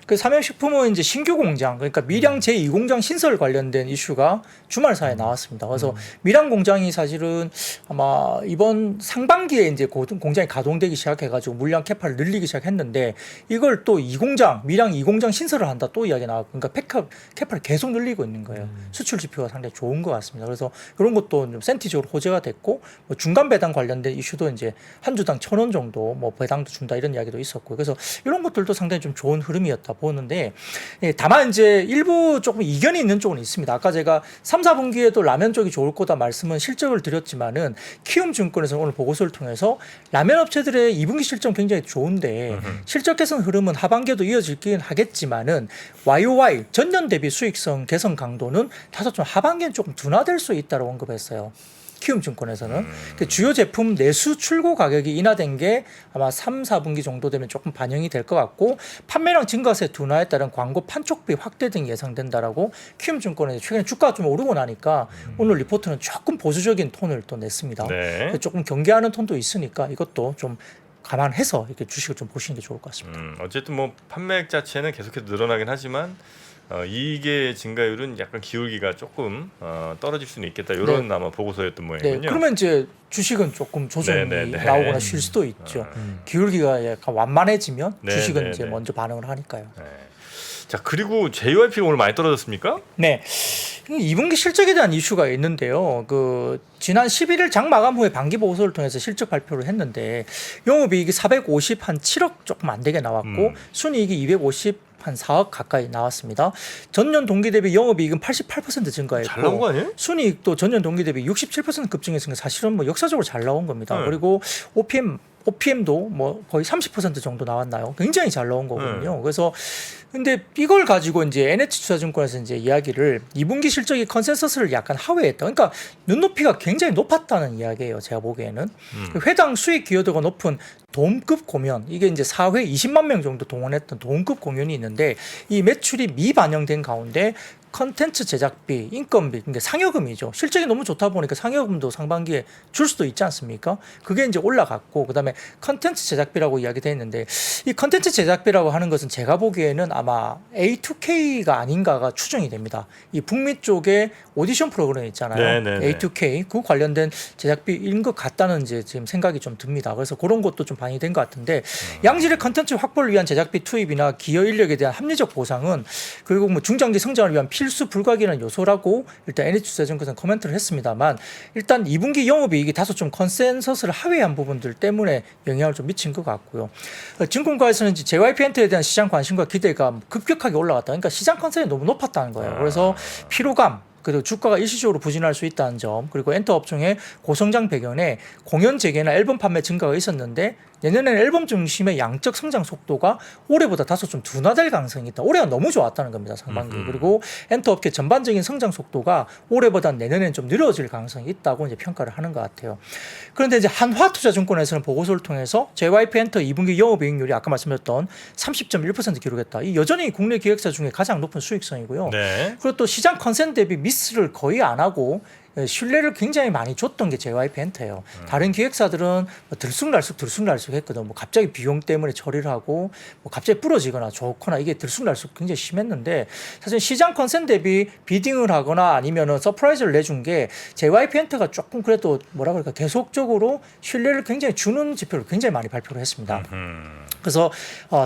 그 삼양식품은 이제 신규 공장, 그러니까 밀양 제2공장 신설 관련된 이슈가 주말사에 나왔습니다. 그래서 밀양 공장이 사실은 아마 이번 상반기에 이제 공장이 가동되기 시작해가지고 물량 캐파를 늘리기 시작했는데 이걸 또 2공장, 밀양 2공장 신설을 한다 또 이야기 나왔고, 그러니까 캐파를 계속 늘리고 있는 거예요. 수출 지표가 상당히 좋은 것 같습니다. 그래서 그런 것도 좀 센티적으로 호재가 됐고, 뭐 중간 배당 관련된 이슈도 이제 한 주당 1,000원 정도 뭐 배당도 준다 이런 이야기도 있었고, 그래서 이런 것들도 상당히 좀 좋은 흐름이었다 보는데, 예, 다만 이제 일부 조금 이견이 있는 쪽은 있습니다. 아까 제가 3, 4분기에도 라면 쪽이 좋을 거다 말씀은 실적을 드렸지만은 키움증권에서 오늘 보고서를 통해서 라면 업체들의 2분기 실적 굉장히 좋은데 실적 개선 흐름은 하반기에도 이어지긴 하겠지만은 YOY 전년 대비 수익성 개선 강도는 다소 좀 하반기엔 조금 둔화될 수 있다고 언급했어요. 키움증권에서는 그 주요 제품 내수 출고 가격이 인하된 게 아마 3, 4분기 정도 되면 조금 반영이 될 것 같고, 판매량 증가세 둔화에 따른 광고 판촉비 확대 등이 예상된다라고 키움증권에서 최근에 주가가 좀 오르고 나니까 오늘 리포트는 조금 보수적인 톤을 또 냈습니다.
네.
조금 경계하는 톤도 있으니까 이것도 좀 감안해서 이렇게 주식을 좀 보시는 게 좋을 것 같습니다.
어쨌든 뭐 판매액 자체는 계속해서 늘어나긴 하지만 이익의 증가율은 약간 기울기가 조금 떨어질 수는 있겠다. 이런 아마 보고서였던 모양이군요.
네, 그러면 이제 주식은 조금 조정이 나오거나 쉴 수도 있죠. 기울기가 약간 완만해지면 주식은 이제 먼저 반응을 하니까요.
네. 자, 그리고 JYP가 오늘 많이 떨어졌습니까?
네. 2분기 실적에 대한 이슈가 있는데요. 그 지난 11일 장 마감 후에 반기 보고서를 통해서 실적 발표를 했는데 영업이익이 450한7억 조금 안 되게 나왔고 순이익이 250 한 4억 가까이 나왔습니다. 전년 동기 대비 영업이익은 88% 증가했고
잘 나온 거 아니에요?
순이익도 전년 동기 대비 67% 급증했으니까 사실은 뭐 역사적으로 잘 나온 겁니다. 그리고 OPM도 뭐 거의 30% 정도 나왔나요? 굉장히 잘 나온 거거든요. 그래서 근데 이걸 가지고 이제 NH투자증권에서 이제 이야기를 2분기 실적이 컨센서스를 약간 하회했다. 그러니까 눈높이가 굉장히 높았다는 이야기예요. 제가 보기에는 회당 수익 기여도가 높은 도움급 공연, 이게 이제 4회 20만 명 정도 동원했던 도움급 공연이 있는데 이 매출이 미반영된 가운데 컨텐츠 제작비, 인건비, 그러니까 상여금이죠. 실적이 너무 좋다 보니까 상여금도 상반기에 줄 수도 있지 않습니까? 그게 이제 올라갔고, 그다음에 컨텐츠 제작비라고 이야기돼 있는데 이 컨텐츠 제작비라고 하는 것은 제가 보기에는 아마 A2K가 아닌가가 추정이 됩니다. 이 북미 쪽에 오디션 프로그램 있잖아요. A2K 그 관련된 제작비인 것 같다는 이제 지금 생각이 좀 듭니다. 그래서 그런 것도 좀 반영이 된 것 같은데 양질의 컨텐츠 확보를 위한 제작비 투입이나 기여 인력에 대한 합리적 보상은 그리고 뭐 중장기 성장을 위한 필수 불가결한 요소라고 일단 NH투자증권에서는 코멘트를 했습니다만, 일단 2분기 영업이익이 다소 좀 컨센서스를 하회한 부분들 때문에 영향을 좀 미친 것 같고요. 증권가에서는 JYP엔터에 대한 시장 관심과 기대가 급격하게 올라갔다. 그러니까 시장 컨센이 너무 높았다는 거예요. 그래서 피로감, 그리고 주가가 일시적으로 부진할 수 있다는 점, 그리고 엔터 업종의 고성장 배경에 공연 재개나 앨범 판매 증가가 있었는데 내년에는 앨범 중심의 양적 성장 속도가 올해보다 다소 좀 둔화될 가능성이 있다. 올해가 너무 좋았다는 겁니다. 상반기. 그리고 엔터 업계 전반적인 성장 속도가 올해보다 내년에는 좀 느려질 가능성이 있다고 이제 평가를 하는 것 같아요. 그런데 이제 한화투자증권에서는 보고서를 통해서 JYP 엔터 2분기 영업이익률이 아까 말씀드렸던 30.1% 기록했다. 이 여전히 국내 기획사 중에 가장 높은 수익성이고요.
네.
그리고 또 시장 컨센 대비 미스를 거의 안 하고 신뢰를 굉장히 많이 줬던 게 JYP 엔터예요. 다른 기획사들은 뭐 들쑥날쑥 했거든. 뭐 갑자기 비용 때문에 처리를 하고 뭐 갑자기 부러지거나 좋거나 이게 들쑥날쑥 굉장히 심했는데 사실 시장 컨센 대비 비딩을 하거나 아니면은 서프라이즈를 내준 게 JYP 엔터가 조금 그래도 뭐라 그럴까 계속적으로 신뢰를 굉장히 주는 지표를 굉장히 많이 발표를 했습니다. 그래서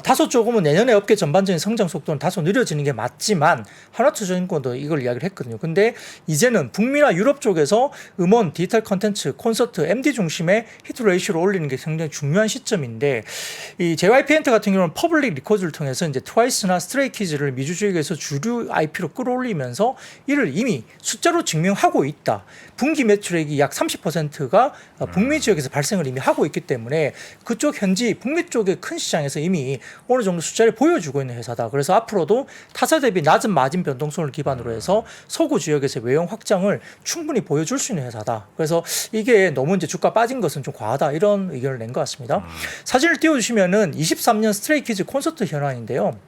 다소 조금은 내년에 업계 전반적인 성장 속도는 다소 느려지는 게 맞지만 한화투자증권도 이걸 이야기를 했거든요. 근데 이제는 북미나 유럽 쪽에서 음원, 디지털 컨텐츠, 콘서트, MD 중심의 히트 레이쇼를 올리는 게 굉장히 중요한 시점인데 이 JYP 엔터 같은 경우는 퍼블릭 리코드를 통해서 이제 트와이스나 스트레이키즈를 미주 지역에서 주류 IP로 끌어올리면서 이를 이미 숫자로 증명하고 있다. 분기 매출액이 약 30%가 북미 지역에서 발생을 이미 하고 있기 때문에 그쪽 현지 북미 쪽의 큰 시장에서 이미 어느 정도 숫자를 보여주고 있는 회사다. 그래서 앞으로도 타사 대비 낮은 마진 변동성을 기반으로 해서 서구 지역에서 외형 확장을 충분히 보여줄 수 있는 회사다. 그래서 이게 너무 이제 주가 빠진 것은 좀 과하다. 이런 의견을 낸 것 같습니다. 사진을 띄워주시면은 23년 스트레이키즈 콘서트 현황인데요.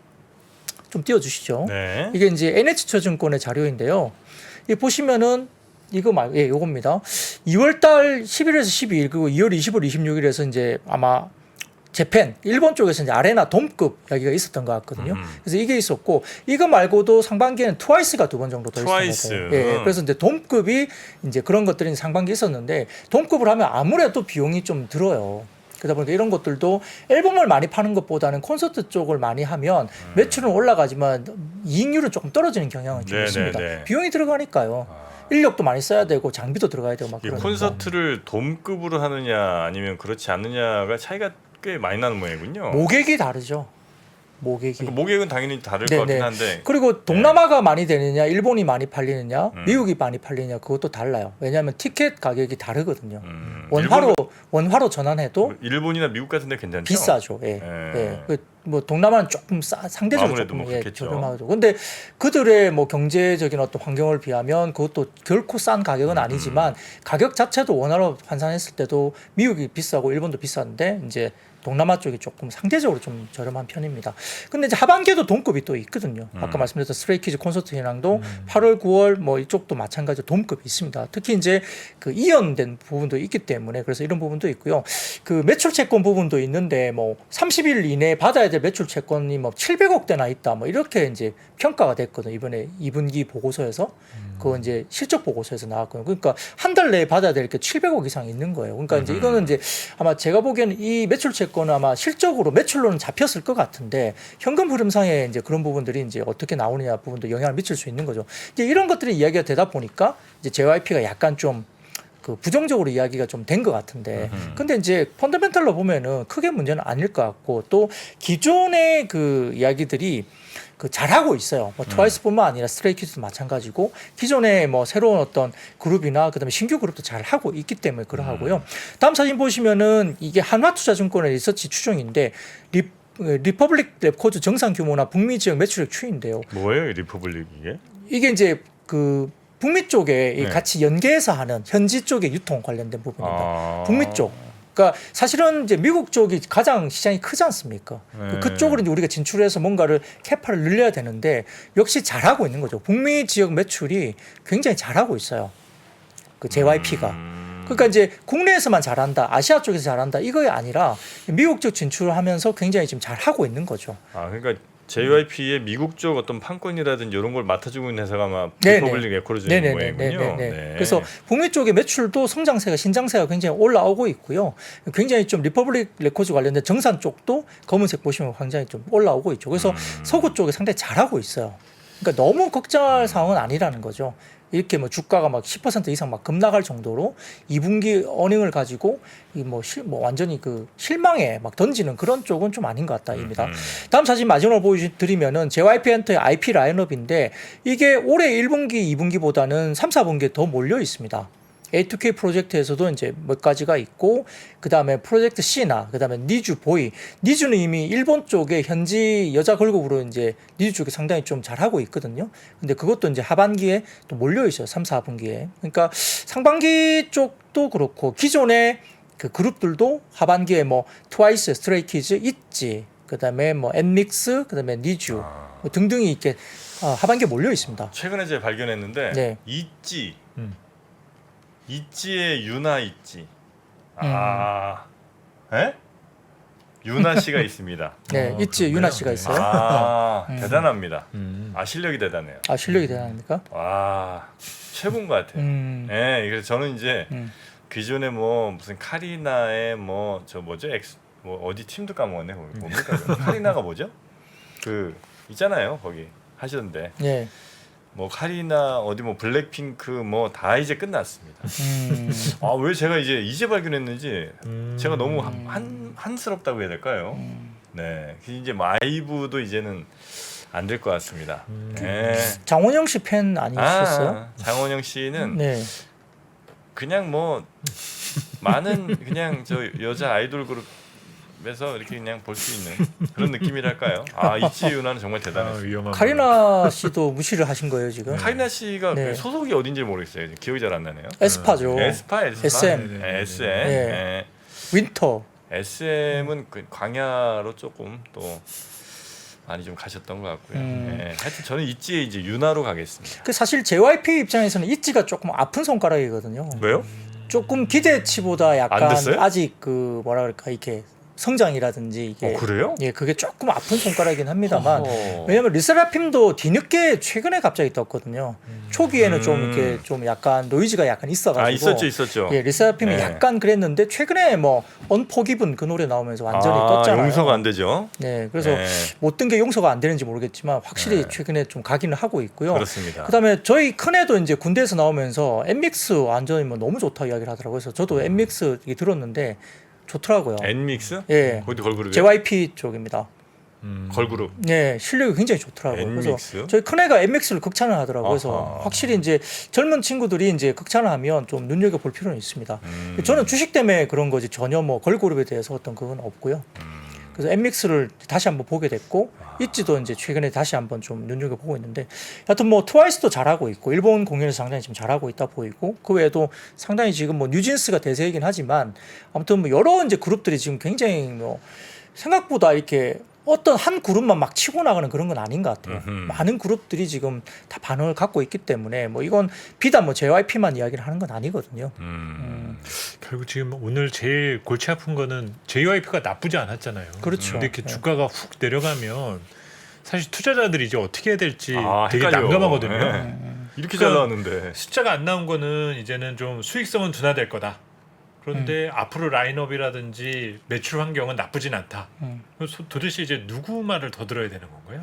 좀 띄워주시죠.
네.
이게 이제 NH투자증권의 자료인데요. 이 보시면은 이거 예, 요겁니다. 2월달 11일에서 12일 그리고 2월 25일, 26일에서 이제 아마 재팬 일본 쪽에서 이제 아레나 돔급 이야기가 있었던 것 같거든요. 그래서 이게 있었고 이거 말고도 상반기에는 트와이스가 2번 정도 더
트와이스.
있었던 것 같아요. 예, 그래서 이제 돔급이 이제 그런 것들이 상반기에 있었는데 dom급을 하면 아무래도 비용이 좀 들어요. 그러다 보니까 이런 것들도 앨범을 많이 파는 것보다는 콘서트 쪽을 많이 하면 매출은 올라가지만 이익률은 조금 떨어지는 경향은 좀 있습니다. 비용이 들어가니까요. 인력도 많이 써야 되고 장비도 들어가야 되고 막
이
그러니까.
콘서트를 돔급으로 하느냐 아니면 그렇지 않느냐가 차이가 꽤 많이 나는 모양이군요.
모객이 다르죠. 모객이.
그러니까 모객은 당연히 다를 것 같긴 한데.
그리고 동남아가 많이 되느냐, 일본이 많이 팔리느냐, 미국이 많이 팔리느냐 그것도 달라요. 왜냐하면 티켓 가격이 다르거든요. 원화로 전환해도
일본이나 미국 같은데 괜찮죠?
비싸죠. 예. 예. 뭐 동남아는 조금 상대적으로 조금
뭐
저렴하죠. 근데 그들의 뭐 경제적인 어떤 환경을 비하면 그것도 결코 싼 가격은 아니지만 가격 자체도 원화로 환산했을 때도 미국이 비싸고 일본도 비싼데 이제 동남아 쪽이 조금 상대적으로 좀 저렴한 편입니다. 근데 이제 하반기에도 동급이 또 있거든요. 아까 말씀드렸던 스트레이키즈 콘서트 현황도 8월, 9월 뭐 이쪽도 마찬가지로 동급이 있습니다. 특히 이제 그 이연된 부분도 있기 때문에 그래서 이런 부분도 있고요. 그 매출 채권 부분도 있는데 뭐 30일 이내에 받아야 될 매출 채권이 뭐 700억대나 있다. 뭐 이렇게 이제 평가가 됐거든요. 이번에 2분기 보고서에서 그거 이제 실적 보고서에서 나왔거든요. 그러니까 한 달 내에 받아야 될 게 700억 이상 있는 거예요. 그러니까 이제 이거는 이제 아마 제가 보기에는 이 매출 채권은 아마 실적으로 매출로는 잡혔을 것 같은데 현금 흐름상에 이제 그런 부분들이 이제 어떻게 나오느냐 부분도 영향을 미칠 수 있는 거죠. 이제 이런 것들이 이야기가 되다 보니까 이제 JYP가 약간 좀 그 부정적으로 이야기가 좀 된 것 같은데 근데 이제 펀더멘털로 보면은 크게 문제는 아닐 것 같고 또 기존의 그 이야기들이 그 잘하고 있어요. 뭐 트와이스뿐만 아니라 스트레이키즈도 마찬가지고 기존에 뭐 새로운 어떤 그룹이나 그다음에 신규 그룹도 잘 하고 있기 때문에 그러하고요. 다음 사진 보시면은 이게 한화투자증권의 리서치 추정인데 리퍼블릭 레코드 정상 규모나 북미 지역 매출액 추이인데요.
뭐예요, 리퍼블릭 이게?
이게 이제 그 북미 쪽에 같이 연계해서 하는 현지 쪽의 유통 관련된 부분입니다. 북미 쪽. 그러니까 사실은 이제 미국 쪽이 가장 시장이 크지 않습니까? 그쪽으로 이제 우리가 진출해서 뭔가를 캐파를 늘려야 되는데 역시 잘하고 있는 거죠. 북미 지역 매출이 굉장히 잘하고 있어요. 그 JYP가. 그러니까 이제 국내에서만 잘한다, 아시아 쪽에서 잘한다 이거이 아니라 미국 쪽 진출을 하면서 굉장히 지금 잘하고 있는 거죠.
아, 그러니까 JYP의 미국 쪽 어떤 판권이라든지 이런 걸 맡아주고 있는 회사가 아마 리퍼블릭 에코로즈인 모양이군요.
그래서 북미 쪽의 매출도 성장세가 신장세가 굉장히 올라오고 있고요. 굉장히 좀 리퍼블릭 레코드 관련된 정산 쪽도 검은색 보시면 굉장히 좀 올라오고 있죠. 그래서 서구 쪽이 상당히 잘하고 있어요. 그러니까 너무 걱정할 상황은 아니라는 거죠. 이렇게 뭐 주가가 막 10% 이상 막 급락할 정도로 2분기 어닝을 가지고 이 뭐 완전히 그 실망에 막 던지는 그런 쪽은 좀 아닌 것 같다입니다. 다음 사진 마지막으로 보여드리면은 JYP 엔터의 IP 라인업인데 이게 올해 1분기, 2분기보다는 3, 4분기에 더 몰려 있습니다. A2K 프로젝트에서도 이제 몇 가지가 있고, 그 다음에 프로젝트 C나, 그 다음에 니주 보이. 니주는 이미 일본 쪽에 현지 여자 걸그룹으로 이제 니주 쪽에 상당히 좀 잘하고 있거든요. 근데 그것도 이제 하반기에 또 몰려 있어요. 3, 4분기에. 그러니까 상반기 쪽도 그렇고, 기존의 그 그룹들도 하반기에 뭐 트와이스, 스트레이키즈, 있지. 그 다음에 뭐 엔믹스, 그 다음에 니주 뭐 등등이 이렇게 하반기에 몰려 있습니다.
최근에 제가 발견했는데
네.
있지.
음.
있지의 유나 있지. 에? 유나 씨가 있습니다.
네, 있지.
그렇네요.
유나 씨가
네.
있어요.
대단합니다.
음.
실력이 대단해요.
실력이 대단합니까?
와, 최고인 것 같아요. 네, 그래서 저는 이제 기존에 뭐 무슨 카리나의 뭐 저 뭐죠? 뭐 어디 팀도 까먹었네. 뭡니까? 카리나가 뭐죠? 그 있잖아요. 거기 하시던데.
네.
뭐 카리나 어디 뭐 블랙핑크 뭐 다 이제 끝났습니다.
음.
왜 제가 이제 발견했는지 제가 너무
음.
한스럽다고 해야 될까요? 네, 이제 마이브도 이제는 안 될 것 같습니다. 네.
장원영 씨 팬 아니셨어요?
장원영 씨는
네.
그냥 뭐 많은 그냥 저 여자 아이돌 그룹에서 이렇게 그냥 볼 수 있는 그런 느낌이랄까요? 이치 유나는 정말 대단해요.
위험한
카리나 씨도 무시를 하신 거예요 지금?
카리나 씨가
네.
그 소속이 어딘지 모르겠어요. 기억이 잘 안 나네요.
에스파죠.
에스파.
SM.
SM.
네.
네.
윈터.
SM은 그 광야로 조금 또 많이 좀 가셨던 것 같고요. 네. 하여튼 저는 있지에 이제 유나로 가겠습니다.
그 사실 JYP 입장에서는 있지가 조금 아픈 손가락이거든요.
왜요?
조금 기대치보다
안
약간
됐어요?
아직 그 뭐라 그럴까 이렇게 성장이라든지 이게
그래요?
예 그게 조금 아픈 손가락이긴 합니다만
어허.
왜냐면 르세라핌도 뒤늦게 최근에 갑자기 떴거든요. 초기에는 좀 이렇게 좀 약간 노이즈가 약간 있어가지고
있었죠.
예 르세라핌이
네.
약간 그랬는데 최근에 뭐 언포기븐 그 노래 나오면서 완전히 떴잖아요.
용서가 안 되죠.
네 그래서
네.
못 뜬 게 용서가 안 되는지 모르겠지만 확실히
네.
최근에 좀 가기는 하고 있고요.
그렇습니다.
그다음에 저희 큰애도 이제 군대에서 나오면서 엔믹스 완전히 뭐 너무 좋다 이야기를 하더라고요. 그래서 저도 엔믹스 들었는데 좋더라고요.
엔믹스?
예.
어디 걸그룹이에요?
JYP 쪽입니다.
걸그룹.
네, 실력이 굉장히 좋더라고요.
엔믹스?
그래서 저희 큰애가 엔믹스를 극찬을 하더라고요. 그래서
아하.
확실히 이제 젊은 친구들이 이제 극찬을 하면 좀 눈여겨 볼 필요는 있습니다.
음.
저는 주식 때문에 그런 거지 전혀 뭐 걸그룹에 대해서 어떤 그건 없고요. 그래서 엔믹스를 다시 한번 보게 됐고 있지도 이제 최근에 다시 한번 좀 눈여겨 보고 있는데 하여튼 뭐 트와이스도 잘하고 있고 일본 공연에서 상당히 지금 잘하고 있다 보이고 그 외에도 상당히 지금 뭐 뉴진스가 대세이긴 하지만 아무튼 뭐 여러 이제 그룹들이 지금 굉장히 뭐 생각보다 이렇게 어떤 한 그룹만 막 치고 나가는 그런 건 아닌 것 같아요. 많은 그룹들이 지금 다 반응을 갖고 있기 때문에 뭐 이건 비단 뭐 JYP만 이야기를 하는 건 아니거든요.
결국 지금 오늘 제일 골치 아픈 거는 JYP가 나쁘지 않았잖아요.
그렇죠.
근데 이렇게
네.
주가가 훅 내려가면 사실 투자자들이 이제 어떻게 해야 될지 되게
헷갈려.
난감하거든요.
네. 이렇게 잘
그러니까
나왔는데.
숫자가 안 나온 거는 이제는 좀 수익성은 둔화될 거다. 그런데 앞으로 라인업이라든지 매출 환경은 나쁘진 않다. 그래서 도대체 이제 누구 말을 더 들어야 되는 건가요?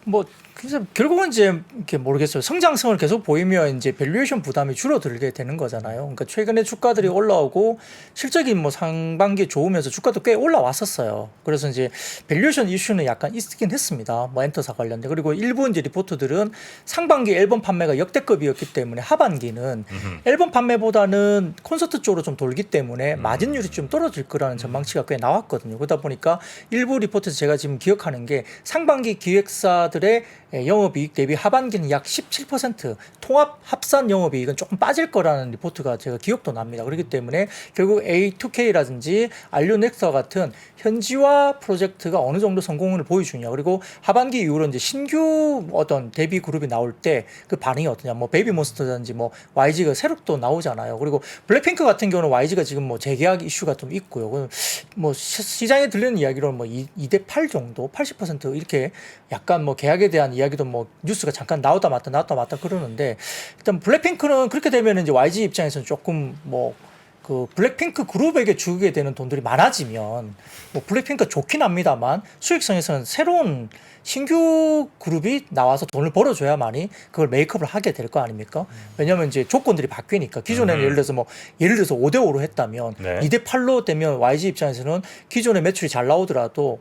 뭐 그래서 결국은 이제 이렇게 모르겠어요. 성장성을 계속 보이면 이제 밸류에이션 부담이 줄어들게 되는 거잖아요. 그러니까 최근에 주가들이 올라오고 실적이 뭐 상반기에 좋으면서 주가도 꽤 올라왔었어요. 그래서 이제 밸류에이션 이슈는 약간 있긴 했습니다. 뭐 엔터사 관련된 그리고 일부 이제 리포트들은 상반기 앨범 판매가 역대급이었기 때문에 하반기는 앨범 판매보다는 콘서트 쪽으로 좀 돌기 때문에 마진율이 좀 떨어질 거라는 전망치가 꽤 나왔거든요. 그러다 보니까 일부 리포트에서 제가 지금 기억하는 게 상반기 기획사들의 영업이익 대비 하반기는 약 17% 통합 합산 영업이익은 조금 빠질 거라는 리포트가 제가 기억도 납니다. 그렇기 때문에 결국 A2K라든지 알류넥스와 같은 현지화 프로젝트가 어느 정도 성공을 보여주냐 그리고 하반기 이후로 이제 신규 어떤 데뷔 그룹이 나올 때 그 반응이 어떠냐 뭐 베이비몬스터라든지 뭐 YG가 새로 또 나오잖아요. 그리고 블랙핑크 같은 경우는 YG가 지금 뭐 재계약 이슈가 좀 있고요. 뭐 시장에 들리는 이야기로는 뭐 2대 8 정도 80% 이렇게 약간 뭐 계약에 대한 이야기도 뭐 뉴스가 잠깐 나오다 맞다 그러는데 일단 블랙핑크는 그렇게 되면 이제 YG 입장에서는 조금 뭐 그 블랙핑크 그룹에게 주게 되는 돈들이 많아지면 뭐 블랙핑크가 좋긴 합니다만 수익성에서는 새로운 신규 그룹이 나와서 돈을 벌어줘야만이 그걸 메이크업을 하게 될 거 아닙니까? 왜냐하면 이제 조건들이 바뀌니까 기존에는 예를 들어서 5대5로 했다면
네.
2대8로 되면 YG 입장에서는 기존의 매출이 잘 나오더라도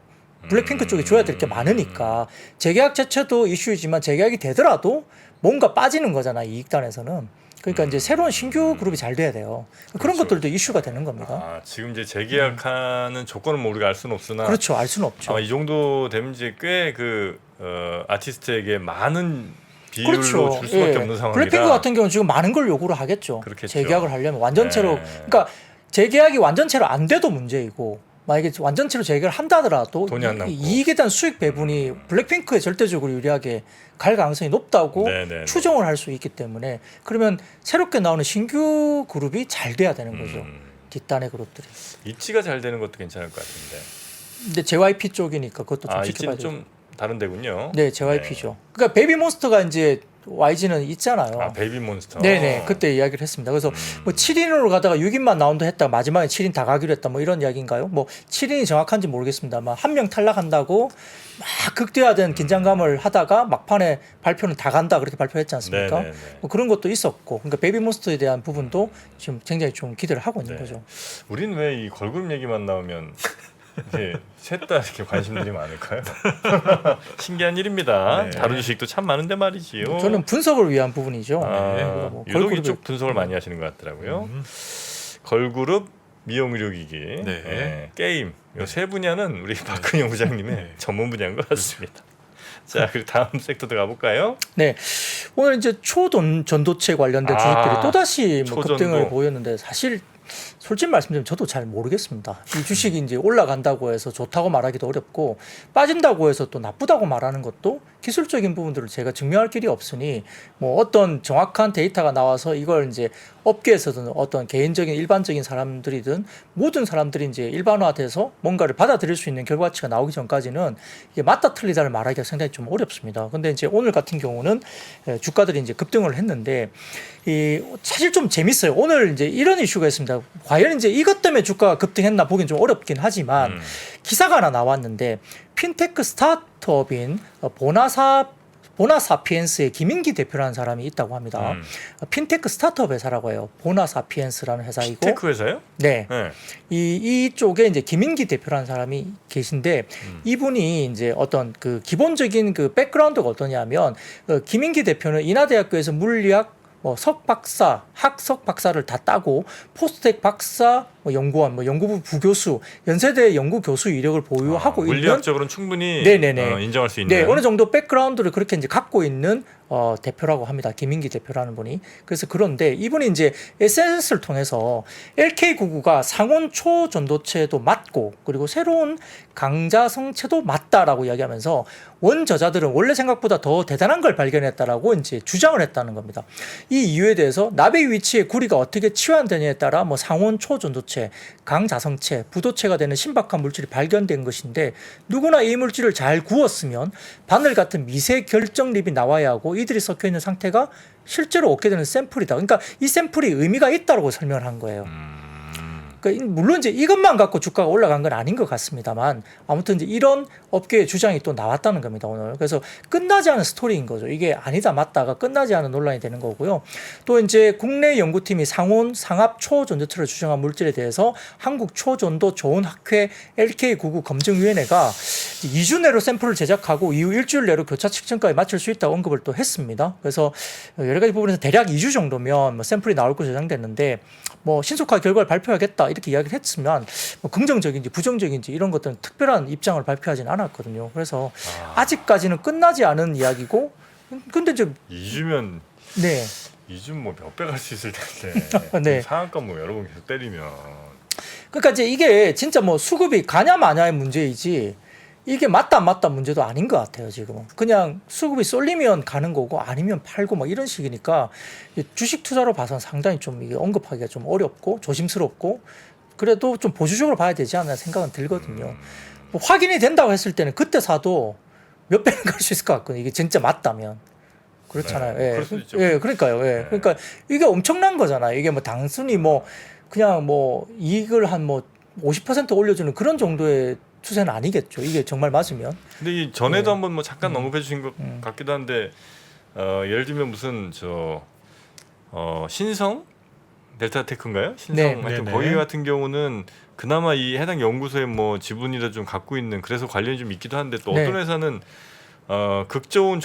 블랙핑크 쪽에 줘야 될 게 많으니까 재계약 자체도 이슈이지만 재계약이 되더라도 뭔가 빠지는 거잖아 이익단에서는. 그러니까 이제 새로운 신규 그룹이 잘 돼야 돼요. 그런
그렇죠.
것들도 이슈가 되는 겁니다.
아, 지금 이제 재계약하는 조건은 뭐 우리가 알 수는 없으나
그렇죠. 알 수는 없죠.
아마 이 정도 되면 이제 꽤 그 아티스트에게 많은 비율로
그렇죠.
줄 수밖에
예.
없는 상황이라.
블랙핑크 같은 경우는 지금 많은 걸 요구를 하겠죠.
그렇겠죠.
재계약을 하려면 완전체로
네.
그러니까 재계약이 완전체로 안 돼도 문제이고 만약에 완전체로 재계약을 한다더라도
돈이 안 남고.
이익에 대한 수익 배분이 블랙핑크에 절대적으로 유리하게 갈 가능성이 높다고
네네네.
추정을 할 수 있기 때문에 그러면 새롭게 나오는 신규 그룹이 잘 돼야 되는 거죠. 뒷단의 그룹들이.
이치가 잘 되는 것도 괜찮을 것 같은데.
근데 JYP 쪽이니까 그것도 좀
아,
지켜봐야
이치는
되죠.
좀 다른 데군요.
네, JYP죠. 그러니까 베이비몬스터가 이제 YG는 있잖아요.
아, 베이비몬스터.
네네, 그때 이야기를 했습니다. 그래서 뭐 7인으로 가다가 6인만 나온다 했다 마지막에 7인 다 가기로 했다 뭐 이런 이야기인가요? 뭐 7인이 정확한지 모르겠습니다만 한 명 탈락한다고 막 극대화된 긴장감을 하다가 막판에 발표는 다 간다 그렇게 발표했지 않습니까?
네네네.
뭐 그런 것도 있었고, 그러니까 베이비몬스터에 대한 부분도 지금 굉장히 좀 기대를 하고 있는
네.
거죠.
우린 왜 이 걸그룹 얘기만 나오면 이제 셋다 이렇게 관심들이 많을까요? 신기한 일입니다.
네.
다룬 주식도 참 많은데 말이지요.
저는 분석을 위한 부분이죠.
아,
그리고 뭐
유독
걸그룹의-
이쪽 분석을 많이 하시는 것 같더라고요. 걸그룹, 미용의료기기,
네.
게임 이 세 분야는 우리 박근영 부장님의
네.
전문 분야인 것 같습니다. 자, 그리고 다음 섹터도 가볼까요?
네, 오늘 이제 초전도체 관련된
아,
주식들이 또 다시 뭐
초전도.
급등을 보였는데 사실 솔직히 말씀드리면 저도 잘 모르겠습니다. 이 주식이 이제 올라간다고 해서 좋다고 말하기도 어렵고 빠진다고 해서 또 나쁘다고 말하는 것도 기술적인 부분들을 제가 증명할 길이 없으니 뭐 어떤 정확한 데이터가 나와서 이걸 이제 업계에서든 어떤 개인적인 일반적인 사람들이든 모든 사람들이 이제 일반화돼서 뭔가를 받아들일 수 있는 결과치가 나오기 전까지는 이게 맞다 틀리다를 말하기가 상당히 좀 어렵습니다. 근데 이제 오늘 같은 경우는 주가들이 이제 급등을 했는데 이 사실 좀 재밌어요. 오늘 이제 이런 이슈가 있습니다. 과연 이제 이것 때문에 주가가 급등했나 보긴 좀 어렵긴 하지만 기사가 하나 나왔는데 핀테크 스타트업인 보나사피엔스의 김인기 대표라는 사람이 있다고 합니다. 핀테크 스타트업 회사라고 해요. 보나사피엔스라는 회사이고.
테크 회사요?
네.
네.
이쪽에 이제 김인기 대표라는 사람이 계신데 이분이 이제 어떤 그 기본적인 그 백그라운드가 어떠냐면 김인기 대표는 인하대학교에서 물리학 뭐 석박사, 학석 박사를 다 따고 포스텍 박사, 뭐 연구원, 뭐 연구부 부교수, 연세대 연구 교수 이력을 보유하고 있는
물리학적으로는 충분히
네네네.
인정할 수 있는.
네, 어느 정도 백그라운드를 그렇게 이제 갖고 있는 대표라고 합니다. 김인기 대표라는 분이. 그래서 그런데 이분이 이제 SNS를 통해서 LK99가 상온 초전도체도 맞고 그리고 새로운 강자성체도 맞다라고 이야기하면서 원저자들은 원래 생각보다 더 대단한 걸 발견했다라고 이제 주장을 했다는 겁니다. 이 이유에 대해서 나베 위치의 구리가 어떻게 치환되냐에 따라 뭐 상온 초전도체, 강자성체, 부도체가 되는 신박한 물질이 발견된 것인데 누구나 이 물질을 잘 구웠으면 바늘 같은 미세 결정립이 나와야 하고 이들이 섞여 있는 상태가 실제로 얻게 되는 샘플이다. 그러니까 이 샘플이 의미가 있다고 설명을 한 거예요. 그러니까 물론 이제 이것만 갖고 주가가 올라간 건 아닌 것 같습니다만 아무튼 이제 이런 업계의 주장이 또 나왔다는 겁니다 오늘. 그래서 끝나지 않은 스토리인 거죠. 이게 아니다 맞다가 끝나지 않은 논란이 되는 거고요. 또 이제 국내 연구팀이 상온 상압 초전도체를 주장한 물질에 대해서 한국 초전도 조은학회 LK99 검증위원회가 2주 내로 샘플을 제작하고 이후 일주일 내로 교차 측정까지 마칠 수 있다고 언급을 또 했습니다. 그래서 여러 가지 부분에서 대략 2주 정도면 뭐 샘플이 나올 것으로 예상됐는데 뭐 신속하게 결과를 발표하겠다 이렇게 이야기를 했지만 뭐 긍정적인지 부정적인지 이런 것들은 특별한 입장을 발표하지는 않았거든요. 그래서 아직까지는 끝나지 않은 이야기고 근데 이제
2주면
네.
2주 뭐 몇 배 갈 수 있을 텐데.
네.
상한가 뭐 여러 번 계속 때리면.
그러니까 이제 이게 진짜 뭐 수급이 가냐 마냐의 문제이지 이게 맞다 안 맞다 문제도 아닌 것 같아요 지금은. 그냥 수급이 쏠리면 가는 거고 아니면 팔고 뭐 이런 식이니까 주식 투자로 봐서는 상당히 좀 이게 언급하기가 좀 어렵고 조심스럽고 그래도 좀 보수적으로 봐야 되지 않나 생각은 들거든요. 뭐 확인이 된다고 했을 때는 그때 사도 몇 배는 갈 수 있을 것 같거든요. 이게 진짜 맞다면. 그렇잖아요.
네,
예.
그럴 수 있죠.
예, 그러니까요. 예.
네.
그러니까 이게 엄청난 거잖아요. 이게 뭐 단순히 뭐 그냥 뭐 이익을 한 뭐 50% 올려주는 그런 정도의 추세는 아니겠죠. 이게 정말 맞으면.
근데 이 전에도
네.
한번 뭐 잠깐 언급해 주신 것 같기도 한데 예를 들면 무슨 신성 델타테크인가요? 신성
네.
하여튼
네네.
거기 같은 경우는 그나마 이 해당 연구소에 뭐 지분이라 좀 갖고 있는 그래서 관련이 좀 있기도 한데 또
네.
어떤 회사는 극저온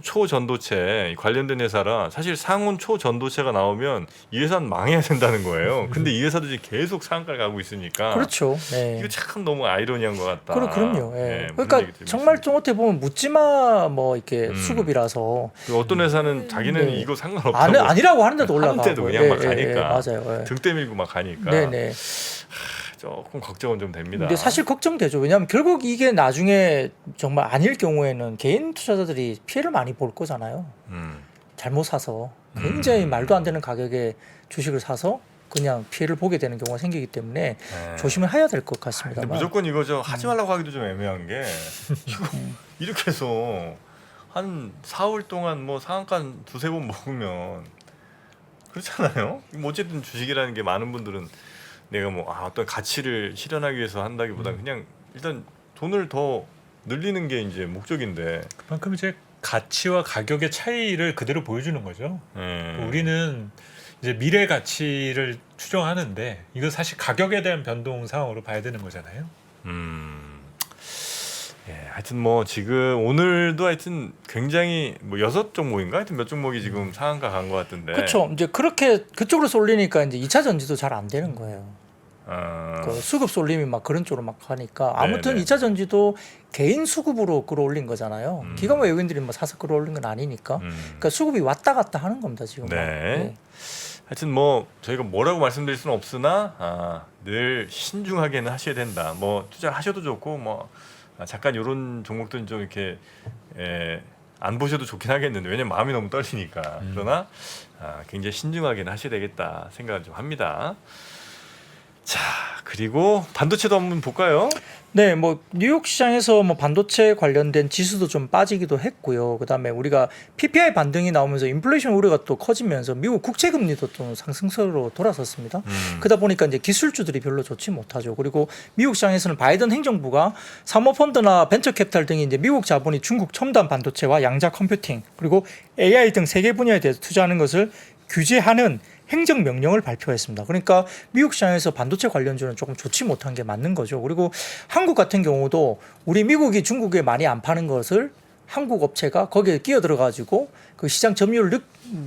초전도체 관련된 회사라 사실 상온 초전도체가 나오면 이 회사는 망해야 된다는 거예요. 근데 이 회사도 지금 계속 상한가를 가고 있으니까
그렇죠. 네.
이거 참 너무 아이러니한 것 같다.
그럼요. 예.
네, 무슨
그러니까
얘기
정말
들으면서.
좀 어떻게 보면 묻지마 뭐 이렇게 수급이라서
그 어떤 회사는 자기는
네.
이거 상관없다고
아니라고 하는데도 올라가고
하는데도 그냥 막 가니까.
맞아요. 예.
등 때밀고 막 가니까
네네.
조금 걱정은 좀 됩니다.
근데 사실 걱정되죠. 왜냐하면 결국 이게 나중에 정말 아닐 경우에는 개인 투자자들이 피해를 많이 볼 거잖아요. 잘못 사서 굉장히 말도 안 되는 가격에 주식을 사서 그냥 피해를 보게 되는 경우가 생기기 때문에
네.
조심을 해야 될 것
근데
같습니다.
무조건 이거 저 하지 말라고 하기도 좀 애매한 게 이거 이렇게 해서 한 4월 동안 뭐 상한가 두세 번 먹으면 그렇잖아요. 뭐 어쨌든 주식이라는 게 많은 분들은 내가 뭐 어떤 가치를 실현하기 위해서 한다기보다 그냥 일단 돈을 더 늘리는 게 이제 목적인데
그만큼 이제 가치와 가격의 차이를 그대로 보여주는 거죠. 우리는 이제 미래 가치를 추정하는데 이거 사실 가격에 대한 변동 상황으로 봐야 되는 거잖아요.
예, 하여튼 뭐 지금 오늘도 하여튼 굉장히 뭐 6종목인가 하여튼 몇 종목이 지금 상한가 간 것 같은데.
그렇죠. 이제 그렇게 그쪽으로 쏠리니까 이제 2차 전지도 잘 안 되는 거예요. 그 수급 쏠림이 막 그런 쪽으로 막 가니까 아무튼
네네.
2차 전지도 개인 수급으로 끌어올린 거잖아요. 기관 외국인들이 뭐 사서 끌어올린 건 아니니까. 그러니까 수급이 왔다 갔다 하는 겁니다 지금.
네. 하여튼 뭐 저희가 뭐라고 말씀드릴 수는 없으나 늘 신중하게는 하셔야 된다. 뭐 투자하셔도 좋고 뭐 잠깐 이런 종목들은 좀 이렇게 안 보셔도 좋긴 하겠는데 왜냐면 마음이 너무 떨리니까. 그러나 굉장히 신중하게는 하셔야 되겠다 생각을 좀 합니다. 자, 그리고 반도체도 한번 볼까요?
네, 뭐 뉴욕 시장에서 뭐 반도체 관련된 지수도 좀 빠지기도 했고요. 그다음에 우리가 PPI 반등이 나오면서 인플레이션 우려가 또 커지면서 미국 국채 금리도 또 상승세로 돌아섰습니다. 그러다 보니까 이제 기술주들이 별로 좋지 못하죠. 그리고 미국 시장에서는 바이든 행정부가 사모펀드나 벤처캐피탈 등이 이제 미국 자본이 중국 첨단 반도체와 양자 컴퓨팅 그리고 AI 등 세계 분야에 대해서 투자하는 것을 규제하는 행정 명령을 발표했습니다. 그러니까 미국 시장에서 반도체 관련주는 조금 좋지 못한 게 맞는 거죠. 그리고 한국 같은 경우도 우리 미국이 중국에 많이 안 파는 것을 한국 업체가 거기에 끼어들어 가지고 그 시장 점유율을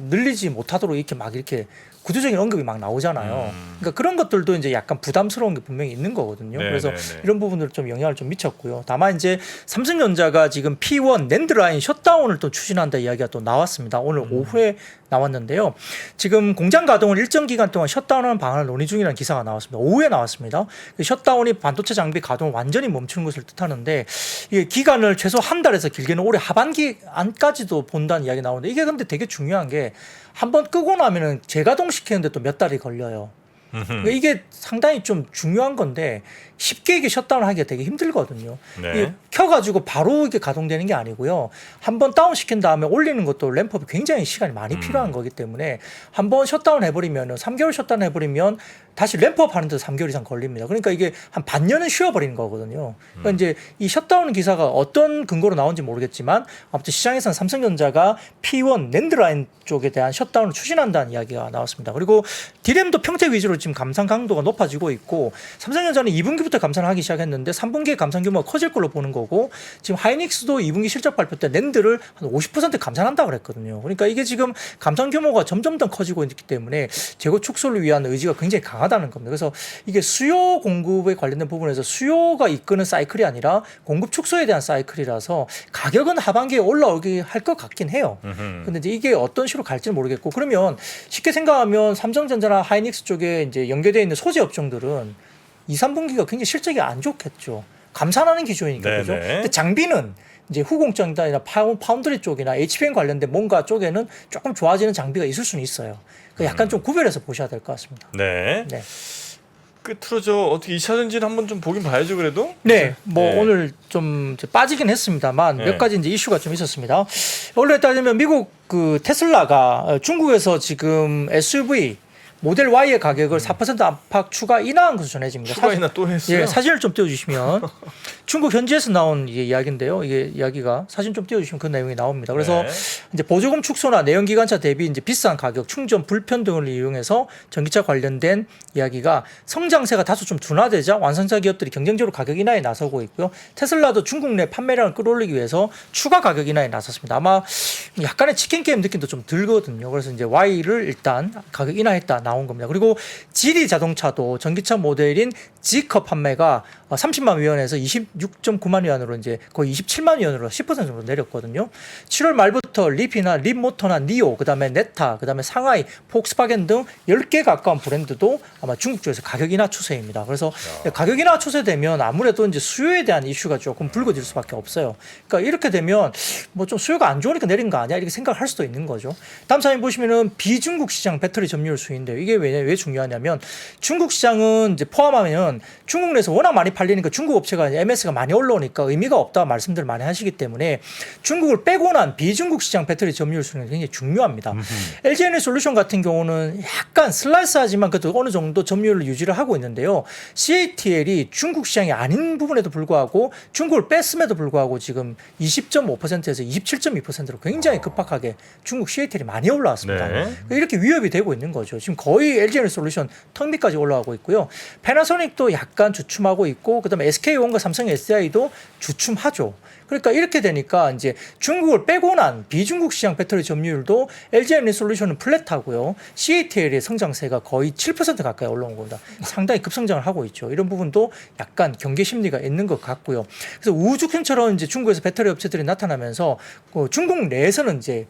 늘리지 못하도록 이렇게 구조적인 언급이 막 나오잖아요. 그러니까 그런 것들도 이제 약간 부담스러운 게 분명히 있는 거거든요.
네,
그래서
네, 네.
이런 부분들 좀 영향을 좀 미쳤고요. 다만 이제 삼성전자가 지금 P1 낸드 라인 셧다운을 또 추진한다 이야기가 또 나왔습니다. 오늘 오후에 나왔는데요. 지금 공장 가동을 일정 기간 동안 셧다운하는 방안을 논의 중이라는 기사가 나왔습니다. 오후에 나왔습니다. 그 셧다운이 반도체 장비 가동을 완전히 멈추는 것을 뜻하는데 이게 기간을 최소 한 달에서 길게는 올해 하반기 안까지도 본다는 이야기 나오는데 이게 근데 되게 중요한 게 한번 끄고 나면은 재가동시키는데 또 몇 달이 걸려요. 그러니까 이게 상당히 좀 중요한 건데 쉽게 이게 셧다운 하기가 되게 힘들거든요.
네.
이게 켜가지고 바로 이렇게 가동되는 게 아니고요. 한번 다운 시킨 다음에 올리는 것도 램프업이 굉장히 시간이 많이 필요한 거기 때문에 한번 셧다운 해버리면 3개월 셧다운 해버리면 다시 램프업 하는데 3개월 이상 걸립니다. 그러니까 이게 한 반년은 쉬어버리는 거거든요. 그러니까 이제 이 셧다운 기사가 어떤 근거로 나온지 모르겠지만 아무튼 시장에서는 삼성전자가 P1 낸드 라인 쪽에 대한 셧다운을 추진한다는 이야기가 나왔습니다. 그리고 디램도 평택 위주로 지금 감산 강도가 높아지고 있고 삼성전자는 2분기부터 감산을 하기 시작했는데 3분기에 감산 규모가 커질 걸로 보는 거고 지금 하이닉스도 2분기 실적 발표 때 낸드를 한 50% 감산한다고 그랬거든요. 그러니까 이게 지금 감산 규모가 점점 더 커지고 있기 때문에 재고 축소를 위한 의지가 굉장히 강하다는 겁니다. 그래서 이게 수요 공급에 관련된 부분에서 수요가 이끄는 사이클이 아니라 공급 축소에 대한 사이클이라서 가격은 하반기에 올라오게 할 것 같긴 해요. 근데 이제 이게 어떤 식으로 갈지는 모르겠고 그러면 쉽게 생각하면 삼성전자나 하이닉스 쪽에 이제 연계되어 있는 소재 업종들은 2, 3분기가 굉장히 실적이 안 좋겠죠. 감산하는 기조이니까
네네.
그죠. 근데 장비는 이제 후공정이나 파운드리 쪽이나 HBM 관련된 뭔가 쪽에는 조금 좋아지는 장비가 있을 수는 있어요. 그러니까 약간 좀 구별해서 보셔야 될 것 같습니다.
네.
네.
끝으로 저 어떻게 2차 전지는 한번 좀 보긴 봐야죠 그래도.
네, 뭐
네.
오늘 좀 빠지긴 했습니다만
네.
몇 가지 이제 이슈가 좀 있었습니다. 원래 따지면 미국 그 테슬라가 중국에서 지금 SUV 모델 Y의 가격을 4% 안팎 추가 인하한 것으로 전해집니다.
추가 인하 또 했어요.
예, 사진을 좀 띄워주시면 중국 현지에서 나온 이게 이야기인데요. 이게 이야기가 사진 좀 띄워주시면 그 내용이 나옵니다. 그래서
네.
이제 보조금 축소나 내연기관차 대비 이제 비싼 가격, 충전 불편 등을 이용해서 전기차 관련된 이야기가 성장세가 다소 좀 둔화되자 완성차 기업들이 경쟁적으로 가격 인하에 나서고 있고요. 테슬라도 중국 내 판매량을 끌어올리기 위해서 추가 가격 인하에 나섰습니다. 아마 약간의 치킨 게임 느낌도 좀 들거든요. 그래서 이제 Y를 일단 가격 인하했다 나온 겁니다. 그리고 지리 자동차도 전기차 모델인 G컵 판매가 30만 위안에서 26.9만 위안으로 이제 거의 27만 위안으로 10% 정도 내렸거든요. 7월 말부터 리피나 립모터나 니오, 그다음에 네타, 그다음에 상하이, 폭스바겐 등 10개 가까운 브랜드도 아마 중국 쪽에서 가격 인하 추세입니다. 그래서 가격 인하 추세되면 아무래도 이제 수요에 대한 이슈가 조금 불거질 수밖에 없어요. 그러니까 이렇게 되면 뭐 좀 수요가 안 좋으니까 내린 거 아니야? 이렇게 생각할 수도 있는 거죠. 다음 사진 보시면은 비중국 시장 배터리 점유율 수인데요. 이게 왜 중요하냐면 중국 시장은 이제 포함하면 중국 내에서 워낙 많이 팔리니까 중국 업체가 MS가 많이 올라오니까 의미가 없다 말씀들 많이 하시기 때문에 중국을 빼고 난 비중국 시장 배터리 점유율 수는 굉장히 중요합니다. LG에너지솔루션 같은 경우는 약간 슬라이스하지만 그래도 어느 정도 점유율을 유지를 하고 있는데요. CATL이 중국 시장이 아닌 부분에도 불구하고 중국을 뺐음에도 불구하고 지금 20.5%에서 27.2%로 굉장히 급박하게 중국 CATL이 많이 올라왔습니다.
네.
이렇게 위협이 되고 있는 거죠. 지금 거의 LG에너지솔루션 턱 밑까지 올라가고 있고요. 패나소닉도 약간 주춤하고 있고 그다음에 SK온과 삼성 SDI도 주춤하죠. 그러니까 이렇게 되니까 이제 중국을 빼고 난 비중국 시장 배터리 점유율도 LG에너지솔루션은 플랫하고요. CATL의 성장세가 거의 7% 가까이 올라온 겁니다. 상당히 급성장을 하고 있죠. 이런 부분도 약간 경계 심리가 있는 것 같고요. 그래서 우주킹처럼 이제 중국에서 배터리 업체들이 나타나면서 중국 내에서는 이제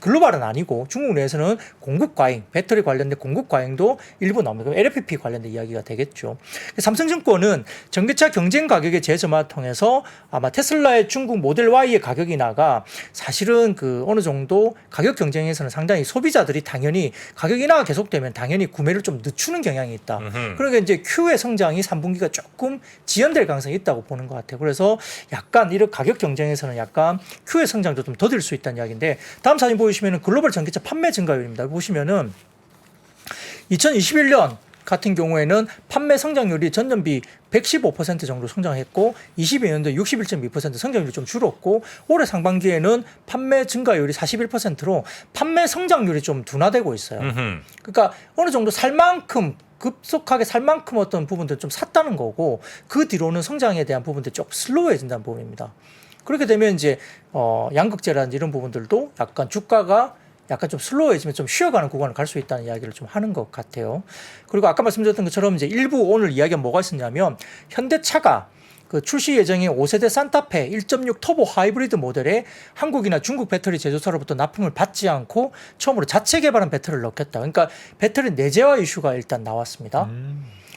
글로벌은 아니고 중국 내에서는 공급 과잉, 배터리 관련된 공급 과잉도 일부 나옵니다. 그럼 LFP 관련된 이야기가 되겠죠. 삼성증권은 전기차 경쟁 가격의 재점화를 통해서 아마 테슬라의 중국 모델 Y의 가격 인하가 사실은 그 어느 정도 가격 경쟁에서는 상당히 소비자들이 당연히 가격 인하가 계속되면 당연히 구매를 좀 늦추는 경향이 있다. 그러니까 이제 Q의 성장이 3분기가 조금 지연될 가능성이 있다고 보는 것 같아요. 그래서 약간 이런 가격 경쟁에서는 약간 Q의 성장도 좀 더딜 수 있다는 이야기인데 다음 사진 보시면은 글로벌 전기차 판매 증가율입니다. 보시면은 2021년 같은 경우에는 판매 성장률이 전년비 115% 정도 성장했고 22년도 61.2% 성장률이 좀 줄었고 올해 상반기에는 판매 증가율이 41%로 판매 성장률이 좀 둔화되고 있어요. 그러니까 어느 정도 살 만큼 급속하게 살 만큼 어떤 부분들 좀 샀다는 거고 그 뒤로는 성장에 대한 부분들이 좀 슬로우해진다는 부분입니다. 그렇게 되면 이제 양극재라든지 이런 부분들도 약간 주가가 약간 좀 슬로우해지면 좀 쉬어가는 구간을 갈 수 있다는 이야기를 좀 하는 것 같아요. 그리고 아까 말씀드렸던 것처럼 이제 일부 오늘 이야기가 뭐가 있었냐면 현대차가 그 출시 예정인 5세대 산타페 1.6 터보 하이브리드 모델에 한국이나 중국 배터리 제조사로부터 납품을 받지 않고 처음으로 자체 개발한 배터리를 넣겠다. 그러니까 배터리 내재화 이슈가 일단 나왔습니다.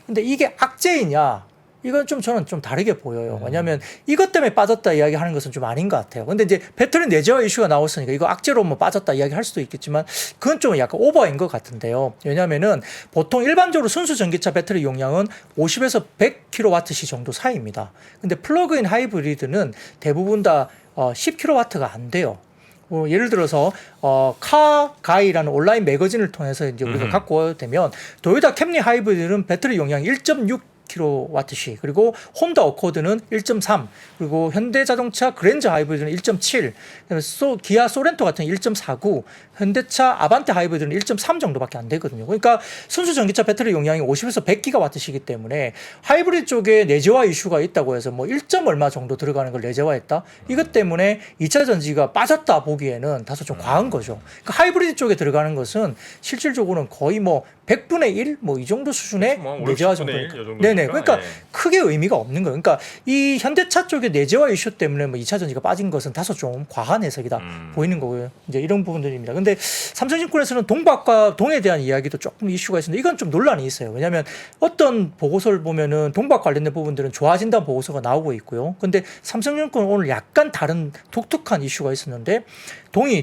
근데 이게 악재이냐? 이건 좀 저는 좀 다르게 보여요. 왜냐하면 이것 때문에 빠졌다 이야기하는 것은 좀 아닌 것 같아요. 근데 이제 배터리 내재화 이슈가 나왔으니까 이거 악재로 뭐 빠졌다 이야기할 수도 있겠지만 그건 좀 약간 오버인 것 같은데요. 왜냐하면은 보통 일반적으로 순수 전기차 배터리 용량은 50에서 100kWh 정도 사이입니다. 근데 플러그인 하이브리드는 대부분 다 10kW가 안 돼요. 예를 들어서 카가이라는 온라인 매거진을 통해서 이제 우리가 갖고 되면 도요타 캠리 하이브리드는 배터리 용량이 1.6 kWh 그리고 혼다 어코드는 1.3 그리고 현대자동차 그랜저 하이브리드는 1.7 기아 소렌토 같은 1.49 현대차 아반떼 하이브리드는 1.3 정도밖에 안 되거든요. 그러니까 순수 전기차 배터리 용량이 50에서 100GWh이기 때문에 하이브리드 쪽에 내재화 이슈가 있다고 해서 뭐 1점 얼마 정도 들어가는 걸 내재화했다. 이것 때문에 2차 전지가 빠졌다 보기에는 다소 좀 과한 거죠. 그러니까 하이브리드 쪽에 들어가는 것은 실질적으로는 거의 뭐 100분의 1 뭐 이 정도 수준의 내재화 정도. 네네. 그러니까 크게 의미가 없는 거예요. 그러니까 이 현대차 쪽의 내재화 이슈 때문에 뭐 2차 전지가 빠진 것은 다소 좀 과한 해석이다 보이는 거고요. 이제 이런 부분들입니다. 근데 삼성증권에서는 동박과 동에 대한 이야기도 조금 이슈가 있는데 이건 좀 논란이 있어요. 왜냐하면 어떤 보고서를 보면은 동박 관련된 부분들은 좋아진다는 보고서가 나오고 있고요. 근데 삼성증권은 오늘 약간 다른 독특한 이슈가 있었는데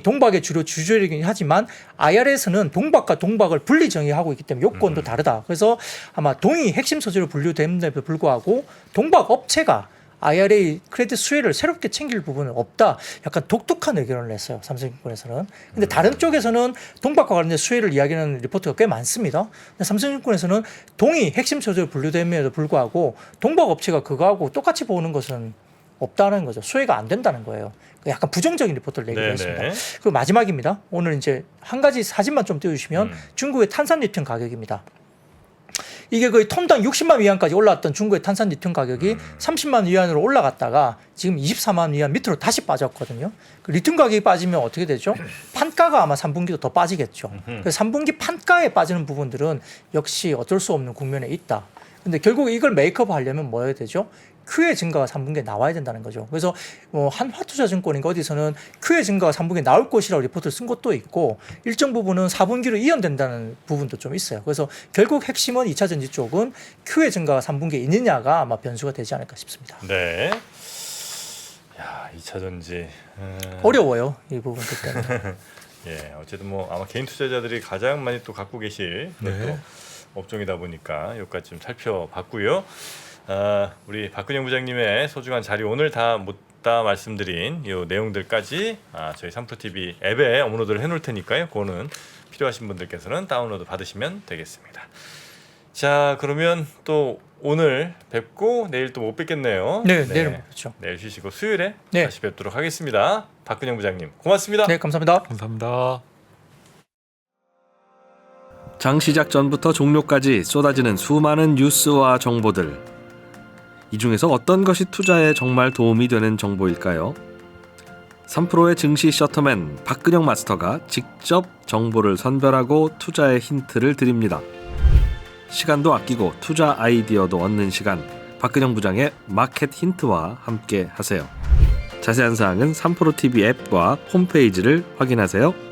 동박의 주로 주주이긴 하지만 IR에서는 동박과 동박을 분리 정의하고 있기 때문에 요건도 다르다. 그래서 아마 동이 핵심 소재로 분류됨에도 불구하고 동박 업체가 IRA 크레딧 수혜를 새롭게 챙길 부분은 없다. 약간 독특한 의견을 냈어요. 삼성증권에서는. 근데 다른 쪽에서는 동박과 관련된 수혜를 이야기하는 리포트가 꽤 많습니다. 근데 삼성증권에서는 동이 핵심 소재로 분류됨에도 불구하고 동박 업체가 그거하고 똑같이 보는 것은 없다는 거죠. 수혜가 안 된다는 거예요. 약간 부정적인 리포트를 내기로
네네.
했습니다. 그리고 마지막입니다. 오늘 이제 한 가지 사진만 좀 띄워주시면 중국의 탄산 리튬 가격입니다. 이게 거의 톤당 60만 위안까지 올라왔던 중국의 탄산 리튬 가격이 30만 위안으로 올라갔다가 지금 24만 위안 밑으로 다시 빠졌거든요. 그 리튬 가격이 빠지면 어떻게 되죠? 판가가 아마 3분기도 더 빠지겠죠. 그래서 3분기 판가에 빠지는 부분들은 역시 어쩔 수 없는 국면에 있다. 근데 결국 이걸 메이크업 하려면 뭐 해야 되죠? Q의 증가가 3분기에 나와야 된다는 거죠. 그래서 한화투자증권인가 어디서는 Q의 증가가 3분기에 나올 것이라고 리포트를 쓴 것도 있고 일정 부분은 4분기로 이연된다는 부분도 좀 있어요. 그래서 결국 핵심은 2차 전지 쪽은 Q의 증가가 3분기에 있느냐가 아마 변수가 되지 않을까 싶습니다.
네. 야, 2차 전지.
어려워요. 이 부분들 때문에.
예, 어쨌든 뭐 아마 개인 투자자들이 가장 많이 또 갖고 계실 또 업종이다 보니까 여기까지 좀 살펴봤고요. 우리 박근영 부장님의 소중한 자료 오늘 다 못다 말씀드린 이 내용들까지 저희 3프로TV 앱에 업로드를 해놓을 테니까요. 그거는 필요하신 분들께서는 다운로드 받으시면 되겠습니다. 자, 그러면 또 오늘 뵙고 내일 또 못 뵙겠네요.
네, 내일은 그렇죠.
내일 쉬시고 수요일에
네.
다시 뵙도록 하겠습니다. 박근영 부장님 고맙습니다.
네, 감사합니다.
감사합니다.
장 시작 전부터 종료까지 쏟아지는 수많은 뉴스와 정보들. 이 중에서 어떤 것이 투자에 정말 도움이 되는 정보일까요? 3프로의 증시 셔터맨 박근영 마스터가 직접 정보를 선별하고 투자의 힌트를 드립니다. 시간도 아끼고 투자 아이디어도 얻는 시간, 박근영 부장의 마켓 힌트와 함께 하세요. 자세한 사항은 3프로TV 앱과 홈페이지를 확인하세요.